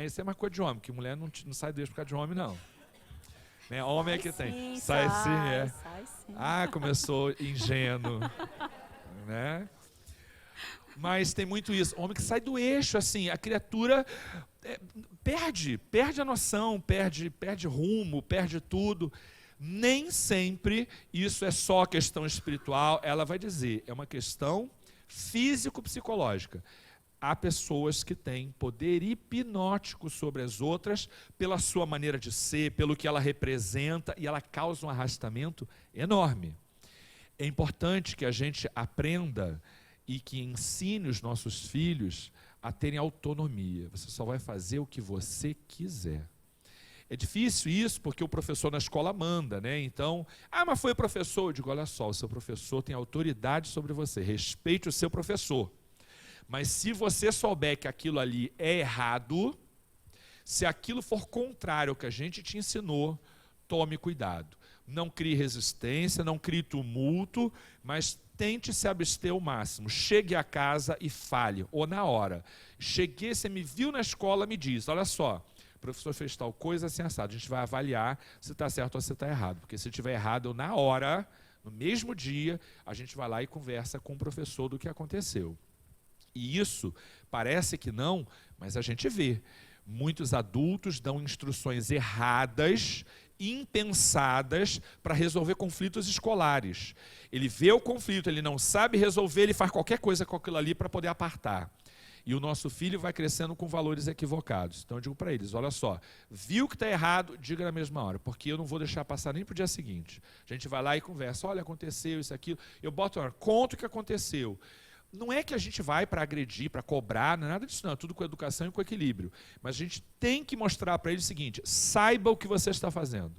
S1: Isso é uma coisa de homem, que mulher não sai do eixo por causa de homem, não. Homem é que tem. Sai sim, é.
S2: Sai sim.
S1: Ah, começou ingênuo. Né? Mas tem muito isso. Homem que sai do eixo, assim, a criatura perde a noção, perde rumo, perde tudo. Nem sempre isso é só questão espiritual. Ela vai dizer, é uma questão físico-psicológica. Há pessoas que têm poder hipnótico sobre as outras pela sua maneira de ser, pelo que ela representa, e ela causa um arrastamento enorme. É importante que a gente aprenda e que ensine os nossos filhos a terem autonomia. Você só vai fazer o que você quiser. É difícil isso porque o professor na escola manda, né? Então, mas foi o professor. Eu digo, olha só, o seu professor tem autoridade sobre você. Respeite o seu professor. Mas se você souber que aquilo ali é errado, se aquilo for contrário ao que a gente te ensinou, tome cuidado. Não crie resistência, não crie tumulto, mas tente se abster ao máximo. Chegue a casa e fale, ou na hora. Cheguei, você me viu na escola, me diz, olha só, o professor fez tal coisa assim assado, a gente vai avaliar se está certo ou se está errado, porque se estiver errado, na hora, no mesmo dia, a gente vai lá e conversa com o professor do que aconteceu. E isso parece que não, mas a gente vê. Muitos adultos dão instruções erradas impensadas para resolver conflitos escolares. Ele vê o conflito, ele não sabe resolver, ele faz qualquer coisa com aquilo ali para poder apartar. E o nosso filho vai crescendo com valores equivocados. Então eu digo para eles, olha só, viu que está errado, diga na mesma hora, porque eu não vou deixar passar nem para o dia seguinte. A gente vai lá e conversa, olha, aconteceu isso, aquilo. Eu boto, conto o que aconteceu. Não é que a gente vai para agredir, para cobrar, não é nada disso não, é tudo com educação e com equilíbrio. Mas a gente tem que mostrar para eles o seguinte, saiba o que você está fazendo.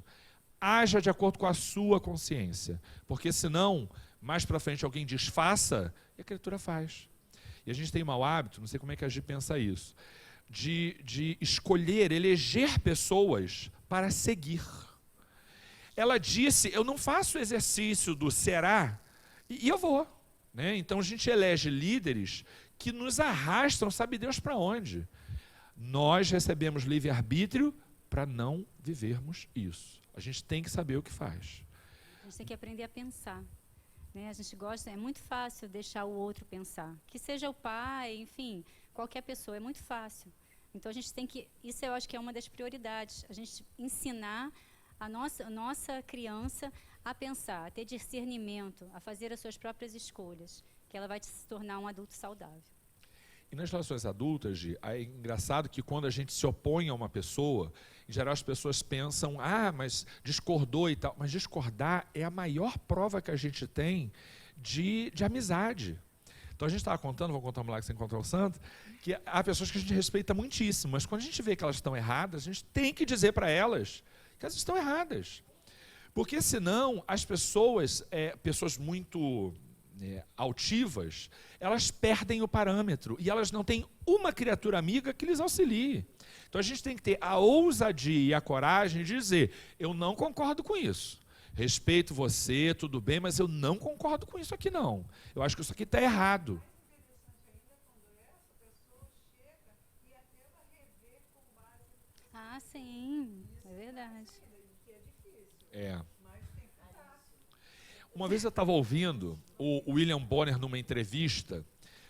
S1: Haja de acordo com a sua consciência. Porque senão, mais para frente alguém desfaça e a criatura faz. E a gente tem mau hábito, não sei como é que a gente pensa isso, de escolher, eleger pessoas para seguir. Ela disse, eu não faço exercício do será, e eu vou. Né? Então a gente elege líderes que nos arrastam, sabe Deus para onde. Nós recebemos livre-arbítrio para não vivermos isso. A gente tem que saber o que faz.
S2: A gente tem que aprender a pensar. Né? A gente gosta, é muito fácil deixar o outro pensar. Que seja o pai, enfim, qualquer pessoa, é muito fácil. Então a gente tem que, isso eu acho que é uma das prioridades, a gente ensinar a nossa criança a pensar, a ter discernimento, a fazer as suas próprias escolhas, que ela vai se tornar um adulto saudável.
S1: E nas relações adultas, Gi, é engraçado que quando a gente se opõe a uma pessoa, em geral as pessoas pensam, mas discordou e tal. Mas discordar é a maior prova que a gente tem de amizade. Então a gente estava contando, vou contar um milagre sem encontrar o santo, que há pessoas que a gente respeita muitíssimo, mas quando a gente vê que elas estão erradas, a gente tem que dizer para elas que elas estão erradas. Porque senão as pessoas muito altivas, elas perdem o parâmetro e elas não têm uma criatura amiga que lhes auxilie. Então a gente tem que ter a ousadia e a coragem de dizer, eu não concordo com isso. Respeito você, tudo bem, mas eu não concordo com isso aqui não. Eu acho que isso aqui está errado.
S2: Ah, sim, é verdade.
S1: Uma vez eu estava ouvindo o William Bonner numa entrevista,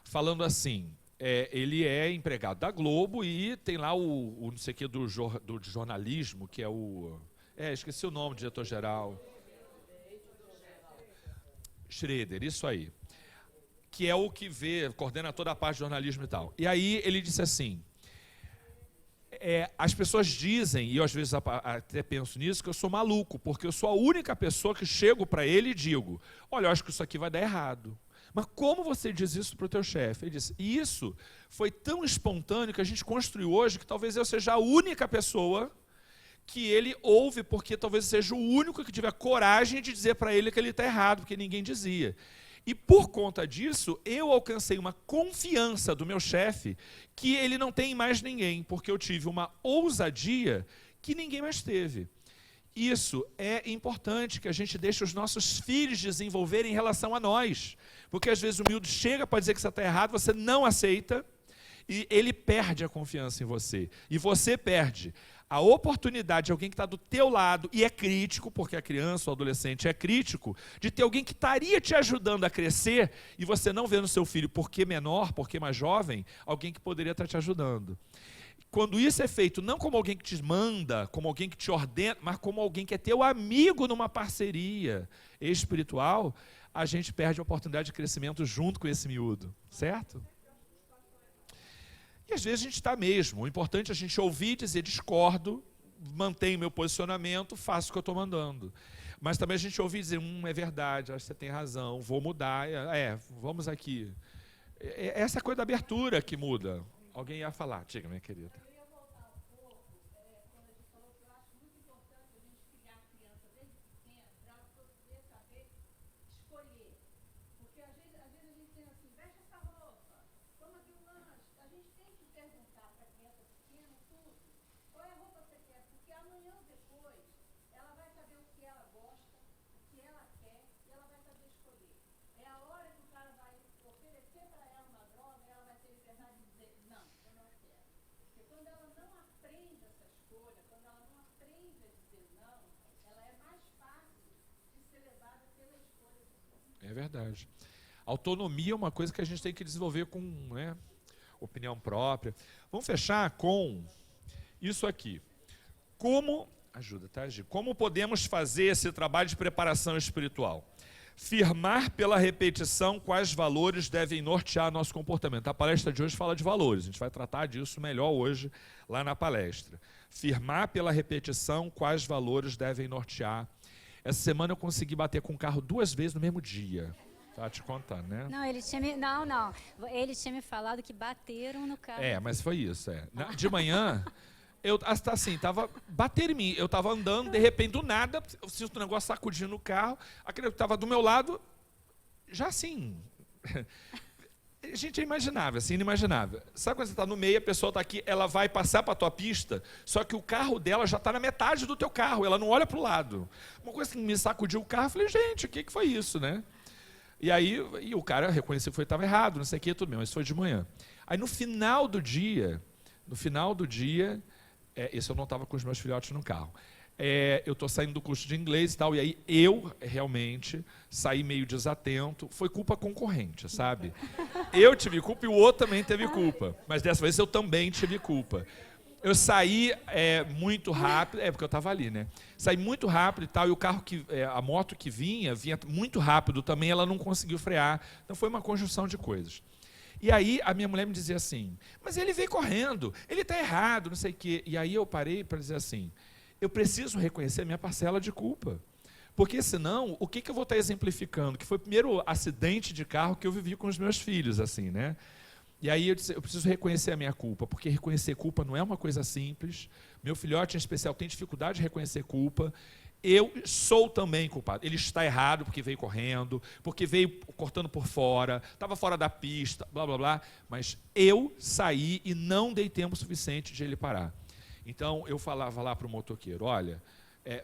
S1: falando assim, ele é empregado da Globo e tem lá o não sei o que do jornalismo, que é o... esqueci o nome, diretor-geral. Schroeder, isso aí. Que é o que coordena toda a parte de jornalismo e tal. E aí ele disse assim, as pessoas dizem, e eu às vezes até penso nisso, que eu sou maluco, porque eu sou a única pessoa que chego para ele e digo, olha, eu acho que isso aqui vai dar errado. Mas como você diz isso para o teu chefe? Ele disse, e isso foi tão espontâneo que a gente construiu hoje que talvez eu seja a única pessoa que ele ouve, porque talvez seja o único que tiver coragem de dizer para ele que ele está errado, porque ninguém dizia. E por conta disso, eu alcancei uma confiança do meu chefe que ele não tem em mais ninguém, porque eu tive uma ousadia que ninguém mais teve. Isso é importante que a gente deixe os nossos filhos desenvolverem em relação a nós. Porque às vezes o miúdo chega para dizer que você está errado, você não aceita, e ele perde a confiança em você. E você perde a oportunidade de alguém que está do teu lado e é crítico, porque a criança ou adolescente é crítico, de ter alguém que estaria te ajudando a crescer e você não vê no seu filho, porque menor, porque mais jovem, alguém que poderia estar te ajudando. Quando isso é feito não como alguém que te manda, como alguém que te ordena, mas como alguém que é teu amigo numa parceria espiritual, a gente perde a oportunidade de crescimento junto com esse miúdo, certo? E às vezes a gente está mesmo. O importante é a gente ouvir e dizer, discordo, mantenho meu posicionamento, faço o que eu estou mandando. Mas também a gente ouvir e dizer, é verdade, acho que você tem razão, vou mudar, vamos aqui. Essa coisa da abertura que muda. Alguém ia falar, diga, minha querida. É verdade. Autonomia é uma coisa que a gente tem que desenvolver com opinião própria. Vamos fechar com isso aqui. Como Ajuda, tá, Gi? Como podemos fazer esse trabalho de preparação espiritual? Firmar pela repetição quais valores devem nortear nosso comportamento. A palestra de hoje fala de valores, a gente vai tratar disso melhor hoje lá na palestra. Firmar pela repetição quais valores devem nortear. Essa semana eu consegui bater com o carro 2 vezes no mesmo dia. Tá te contando, né?
S2: Não, ele tinha me falado que bateram no carro.
S1: Mas foi isso, De manhã, bateram em mim. Eu estava andando, de repente, do nada, eu sinto um negócio sacudindo no carro. Aquele que estava do meu lado, já assim... A gente é imaginável, assim, inimaginável. Sabe quando você está no meio, a pessoa está aqui, ela vai passar para a tua pista, só que o carro dela já está na metade do teu carro, ela não olha para o lado. Uma coisa que me sacudiu o carro, eu falei, gente, o que foi isso, né? E aí o cara reconheceu que estava errado, não sei o que, tudo bem, mas foi de manhã. Aí no final do dia, esse eu não estava com os meus filhotes no carro. Eu estou saindo do curso de inglês e tal, e aí eu realmente saí meio desatento. Foi culpa concorrente, sabe? Eu tive culpa e o outro também teve culpa. Mas dessa vez eu também tive culpa. Eu saí muito rápido, porque eu estava ali, né? Saí muito rápido e tal, e o carro a moto que vinha muito rápido também, ela não conseguiu frear. Então foi uma conjunção de coisas. E aí a minha mulher me dizia assim, mas ele veio correndo, ele está errado, não sei o quê. E aí eu parei para dizer assim, eu preciso reconhecer a minha parcela de culpa. Porque senão, o que eu vou estar exemplificando? Que foi o primeiro acidente de carro que eu vivi com os meus filhos, assim, né? E aí eu disse, eu preciso reconhecer a minha culpa, porque reconhecer culpa não é uma coisa simples. Meu filhote, em especial, tem dificuldade de reconhecer culpa. Eu sou também culpado. Ele está errado porque veio correndo, porque veio cortando por fora, estava fora da pista, blá, blá, blá. Mas eu saí e não dei tempo suficiente de ele parar. Então, eu falava lá para o motoqueiro, olha,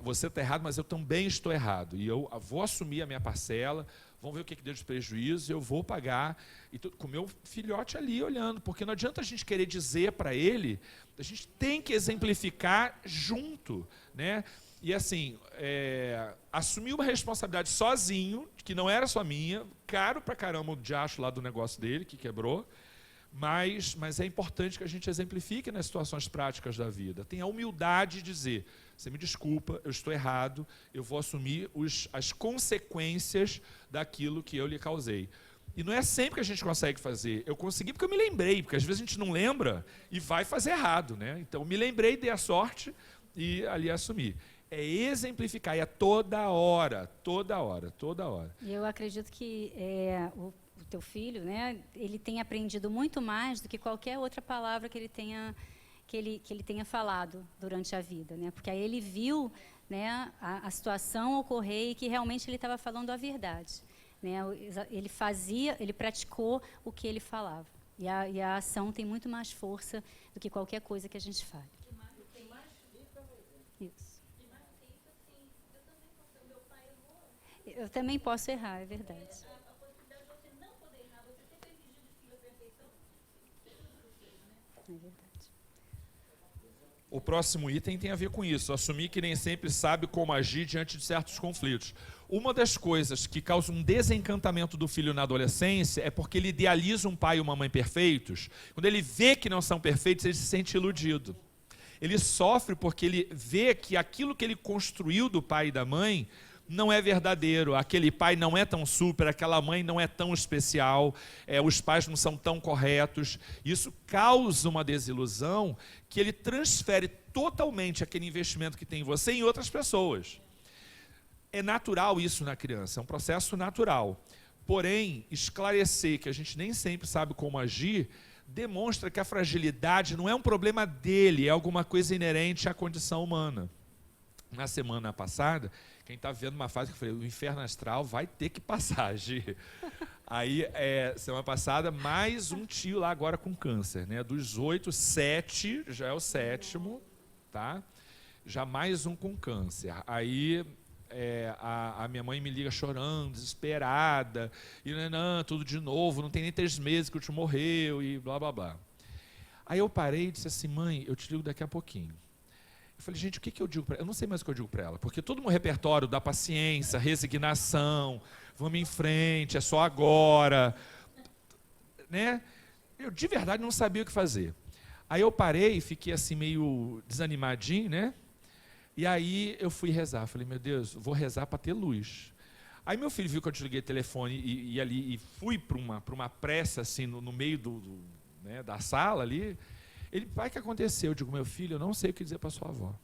S1: você está errado, mas eu também estou errado. E eu vou assumir a minha parcela, vamos ver o que deu de prejuízo, eu vou pagar. E com o meu filhote ali olhando, porque não adianta a gente querer dizer para ele, a gente tem que exemplificar junto, né? E assim, assumir uma responsabilidade sozinho, que não era só minha, caro pra caramba o diacho lá do negócio dele, que quebrou, mas é importante que a gente exemplifique nas situações práticas da vida. Tenha a humildade de dizer, você me desculpa, eu estou errado, eu vou assumir as consequências daquilo que eu lhe causei. E não é sempre que a gente consegue fazer. Eu consegui porque eu me lembrei, porque às vezes a gente não lembra e vai fazer errado, né? Então, me lembrei, dei a sorte e ali assumi. É exemplificar, é toda hora, toda hora, toda hora.
S2: Eu acredito que o teu filho, né, ele tem aprendido muito mais do que qualquer outra palavra que ele tenha falado durante a vida, né? Porque aí ele viu, né, a situação ocorrer e que realmente ele estava falando a verdade, né? Ele praticou o que ele falava. E a ação tem muito mais força do que qualquer coisa que a gente fale. Isso. Eu também posso errar, é verdade. É verdade.
S1: O próximo item tem a ver com isso, assumir que nem sempre sabe como agir diante de certos conflitos. Uma das coisas que causa um desencantamento do filho na adolescência é porque ele idealiza um pai e uma mãe perfeitos. Quando ele vê que não são perfeitos, ele se sente iludido. Ele sofre porque ele vê que aquilo que ele construiu do pai e da mãe não é verdadeiro, aquele pai não é tão super, aquela mãe não é tão especial, os pais não são tão corretos. Isso causa uma desilusão que ele transfere totalmente aquele investimento que tem em você em outras pessoas. É natural isso na criança, é um processo natural. Porém, esclarecer que a gente nem sempre sabe como agir, demonstra que a fragilidade não é um problema dele, é alguma coisa inerente à condição humana. Na semana passada, quem está vendo uma fase que eu falei, o inferno astral vai ter que passar, Gi. Aí, semana passada, mais um tio lá agora com câncer, né? Dos 8, 7, já é o 7º, tá? Já mais um com câncer. Aí a minha mãe me liga chorando, desesperada, e não, tudo de novo, não tem nem 3 meses que o tio morreu, e blá, blá, blá. Aí eu parei e disse assim, mãe, eu te ligo daqui a pouquinho. Eu falei, gente, o que eu digo para ela? Eu não sei mais o que eu digo para ela, porque todo o meu repertório da paciência, resignação, vamos em frente, é só agora, né? Eu de verdade não sabia o que fazer. Aí eu parei e fiquei assim meio desanimadinho, né? E aí eu fui rezar, falei, meu Deus, vou rezar para ter luz. Aí meu filho viu que eu desliguei o telefone e ali e fui para uma prece assim no meio né, da sala ali. Ele, pai, o que aconteceu? Eu digo, meu filho, eu não sei o que dizer para sua avó.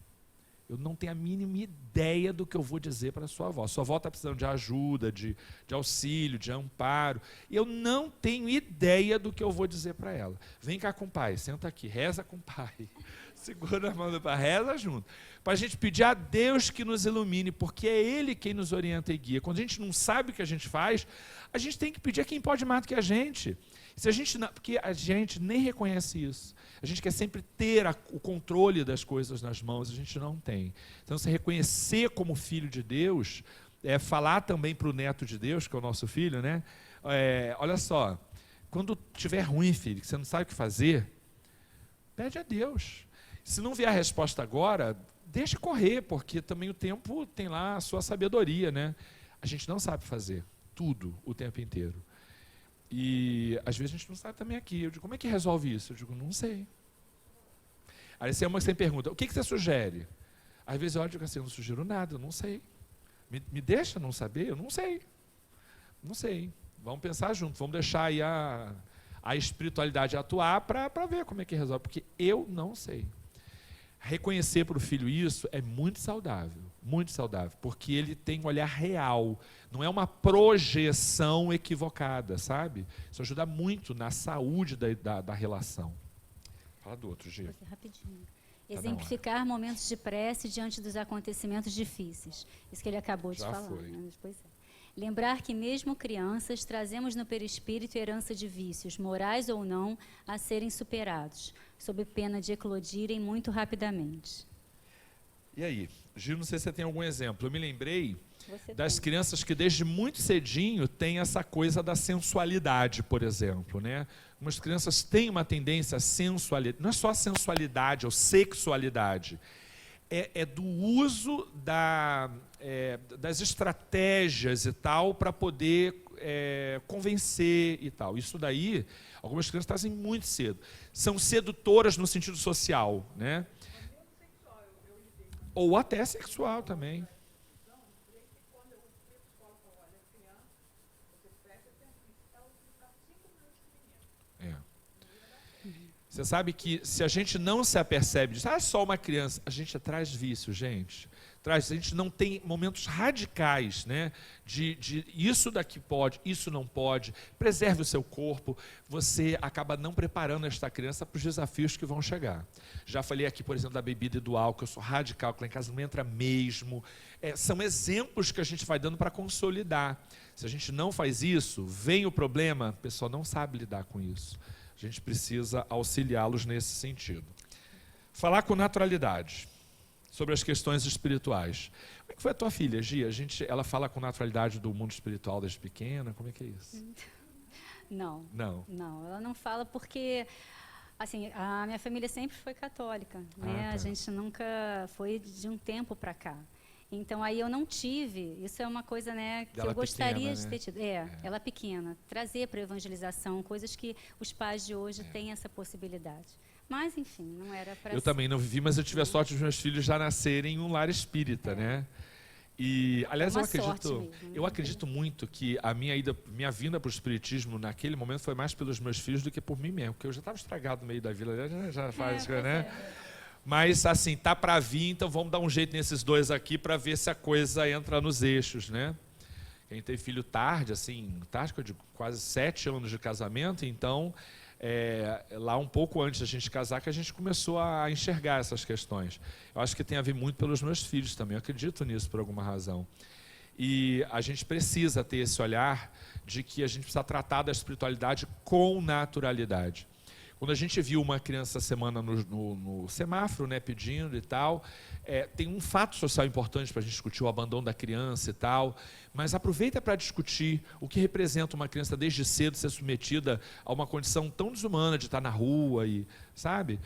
S1: Eu não tenho a mínima ideia do que eu vou dizer para a sua avó. Sua avó está precisando de ajuda, de auxílio, de amparo. E eu não tenho ideia do que eu vou dizer para ela. Vem cá com o pai, senta aqui, reza com o pai. Segura a mão do pai, reza junto. Para a gente pedir a Deus que nos ilumine, porque é Ele quem nos orienta e guia. Quando a gente não sabe o que a gente faz, a gente tem que pedir a quem pode mais do que a gente. Se a gente não, porque a gente nem reconhece isso. A gente quer sempre ter o controle das coisas nas mãos, a gente não tem. Então, se reconhecer como filho de Deus, falar também para o neto de Deus, que é o nosso filho, né? Olha só, quando estiver ruim, filho, que você não sabe o que fazer, pede a Deus. Se não vier a resposta agora, deixa correr, porque também o tempo tem lá a sua sabedoria, né? A gente não sabe fazer tudo o tempo inteiro. E às vezes a gente não sabe também aqui. Eu digo, como é que resolve isso? Eu digo, não sei. Aí você é uma que você pergunta, o que você sugere? Às vezes eu olho e digo assim, eu não sugiro nada, eu não sei. Me deixa não saber? Eu não sei. Não sei. Vamos pensar junto, vamos deixar aí a espiritualidade atuar para ver como é que resolve, porque eu não sei. Reconhecer para o filho isso é muito saudável, porque ele tem um olhar real, não é uma projeção equivocada, sabe? Isso ajuda muito na saúde da relação. Fala do outro, Gê.
S2: Rapidinho. Exemplificar momentos de prece diante dos acontecimentos difíceis. Isso que ele acabou de falar.
S1: Foi.
S2: Né? Pois é. Lembrar que mesmo crianças trazemos no perispírito herança de vícios, morais ou não, a serem superados, sob pena de eclodirem muito rapidamente.
S1: E aí? Gil, não sei se você tem algum exemplo. Eu me lembrei das crianças que desde muito cedinho têm essa coisa da sensualidade, por exemplo, né? Algumas crianças têm uma tendência à sensualidade, não é só a sensualidade ou sexualidade, é do uso das estratégias e tal para poder convencer e tal. Isso daí, algumas crianças trazem muito cedo. São sedutoras no sentido social, né? Ou até sexual também. Você sabe que se a gente não se apercebe disso, é só uma criança, a gente traz vício, gente. A gente não tem momentos radicais, né? De isso daqui pode, isso não pode. Preserve o seu corpo. Você acaba não preparando esta criança para os desafios que vão chegar. Já falei aqui, por exemplo, da bebida e do álcool. Eu sou radical, que lá em casa não entra mesmo. São exemplos que a gente vai dando para consolidar. Se a gente não faz isso, vem o problema, a pessoa não sabe lidar com isso. A gente precisa auxiliá-los nesse sentido. Falar com naturalidade sobre as questões espirituais. Como é que foi a tua filha, Gia? Ela fala com naturalidade do mundo espiritual desde pequena? Como é que é isso?
S2: Não.
S1: Não?
S2: Não, ela não fala porque, assim, a minha família sempre foi católica, né?
S1: Tá.
S2: A gente nunca foi de um tempo para cá. Então, aí eu não tive, isso é uma coisa, né, que eu gostaria de ter tido. Ela pequena, trazer para a evangelização coisas que os pais de hoje têm essa possibilidade. Mas, enfim, não era para...
S1: Eu também não vivi, mas eu tive a sorte dos meus filhos já nascerem em um lar espírita, né? E, aliás, eu acredito muito que a minha vinda para o espiritismo naquele momento foi mais pelos meus filhos do que por mim mesmo, porque eu já estava estragado no meio da vida, já faz, né? Mas, assim, tá para vir, então vamos dar um jeito nesses dois aqui para ver se a coisa entra nos eixos, né? Quem tem filho tarde, que eu digo, quase 7 anos de casamento, então, lá um pouco antes da gente casar, que a gente começou a enxergar essas questões. Eu acho que tem a ver muito pelos meus filhos também, eu acredito nisso por alguma razão. E a gente precisa ter esse olhar de que a gente precisa tratar da espiritualidade com naturalidade. Quando a gente viu uma criança essa semana no semáforo, né, pedindo e tal, tem um fato social importante para a gente discutir, o abandono da criança e tal, mas aproveita para discutir o que representa uma criança desde cedo ser submetida a uma condição tão desumana de estar na rua, e, sabe?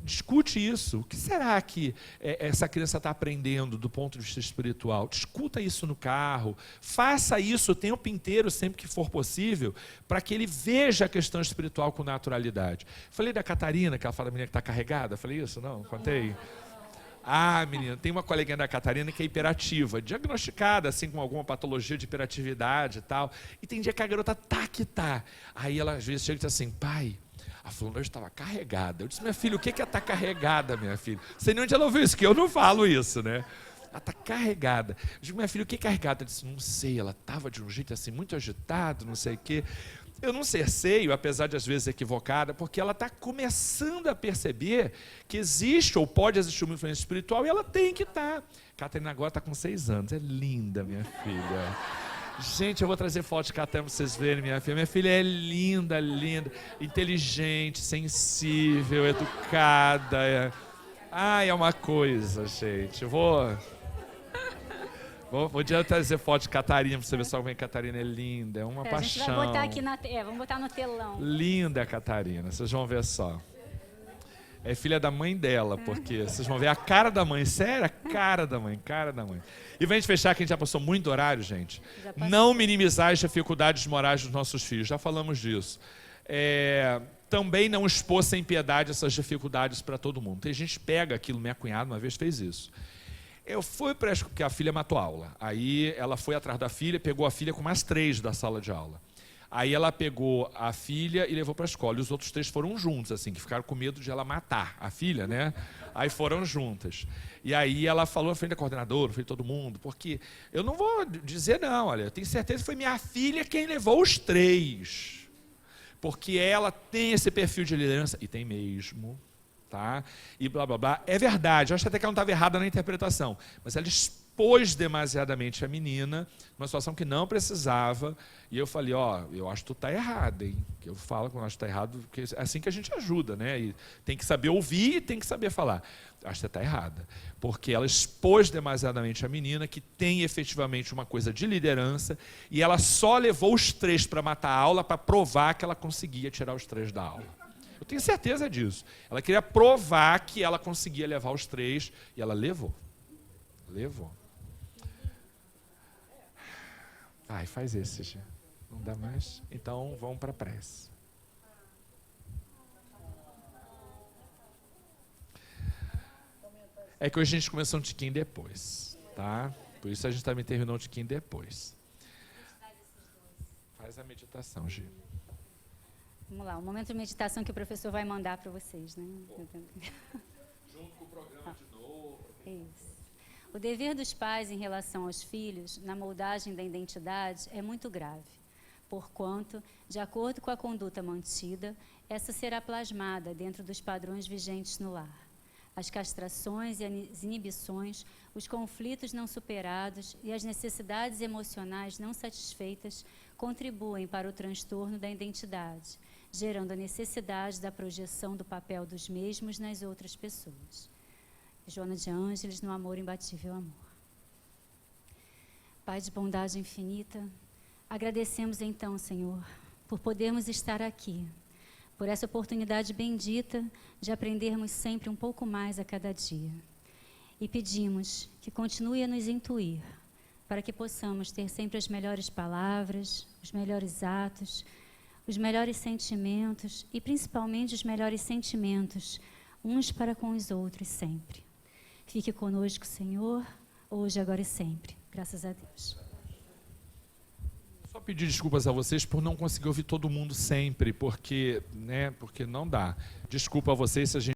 S1: Discute isso. O que será que essa criança está aprendendo do ponto de vista espiritual? Discuta isso no carro, faça isso o tempo inteiro, sempre que for possível, para que ele veja a questão espiritual com naturalidade. Falei da Catarina, que ela fala da menina que está carregada, falei isso? Não? Contei? Ah, menina, tem uma coleguinha da Catarina que é hiperativa, diagnosticada assim com alguma patologia de hiperatividade e tal. E tem dia que a garota tá que tá. Aí ela às vezes chega e diz assim, pai, a fulana hoje estava carregada. Eu disse, minha filha, o que é estar carregada, minha filha? Sei nem onde ela ouviu isso, que eu não falo isso, né? Ela está carregada. Eu digo, minha filha, o que é carregada? Ela disse, não sei, ela estava de um jeito assim, muito agitado, não sei o quê. Eu não cerceio, apesar de às vezes equivocada, porque ela está começando a perceber que existe ou pode existir uma influência espiritual e ela tem que estar. Catarina agora está com 6 anos, é linda, minha filha. Gente, eu vou trazer foto de Catarina para vocês verem, minha filha. Minha filha é linda, linda, inteligente, sensível, educada. Ai, é uma coisa, gente. Vou trazer foto de Catarina para você ver só como a Catarina é linda. É uma paixão. A gente vai
S2: botar aqui vamos botar no telão.
S1: Linda a Catarina, vocês vão ver só. É filha da mãe dela, porque vocês vão ver a cara da mãe. Sério, a cara da mãe, cara da mãe. E vem de fechar que a gente já passou muito horário, gente. Não minimizar as dificuldades morais dos nossos filhos, já falamos disso. Também não expor sem piedade essas dificuldades para todo mundo. Tem gente que pega aquilo, minha cunhada uma vez fez isso. Eu fui para porque a filha matou aula. Aí ela foi atrás da filha, pegou a filha com mais 3 da sala de aula. Aí ela pegou a filha e levou para a escola. E os outros 3 foram juntos, assim, que ficaram com medo de ela matar a filha, né? Aí foram juntas. E aí ela falou à frente da coordenadora, frente de todo mundo, porque eu não vou dizer não, olha, eu tenho certeza que foi minha filha quem levou os 3. Porque ela tem esse perfil de liderança, e tem mesmo, tá? E blá, blá, blá. É verdade, eu acho até que ela não estava errada na interpretação, mas ela expôs demasiadamente a menina numa situação que não precisava, e eu falei, eu acho que tu está errado, hein? Que eu falo quando eu acho que está errado, porque é assim que a gente ajuda, né? E tem que saber ouvir e tem que saber falar. Acho que você está errada, porque ela expôs demasiadamente a menina, que tem efetivamente uma coisa de liderança, e ela só levou os 3 para matar a aula, para provar que ela conseguia tirar os 3 da aula. Eu tenho certeza disso. Ela queria provar que ela conseguia levar os 3, e ela levou. Levou. Ai, faz esse, já. Não dá mais? Então, vamos para a prece. É que hoje a gente começou um tiquinho depois, tá? Por isso a gente também terminou um tiquinho depois. Faz a meditação, Gi.
S2: Vamos lá, o momento de meditação que o professor vai mandar para vocês, né?
S1: Junto com o programa de novo.
S2: Isso. O dever dos pais em relação aos filhos, na moldagem da identidade, é muito grave, porquanto, de acordo com a conduta mantida, essa será plasmada dentro dos padrões vigentes no lar. As castrações e as inibições, os conflitos não superados e as necessidades emocionais não satisfeitas contribuem para o transtorno da identidade, gerando a necessidade da projeção do papel dos mesmos nas outras pessoas. Joana de Ângeles, no Amor Imbatível Amor. Pai de bondade infinita, agradecemos então, Senhor, por podermos estar aqui, por essa oportunidade bendita de aprendermos sempre um pouco mais a cada dia. E pedimos que continue a nos intuir, para que possamos ter sempre as melhores palavras, os melhores atos, os melhores sentimentos e principalmente os melhores sentimentos, uns para com os outros sempre. Fique conosco, Senhor, hoje, agora e sempre. Graças a Deus.
S1: Só pedir desculpas a vocês por não conseguir ouvir todo mundo sempre, porque não dá. Desculpa a vocês se a gente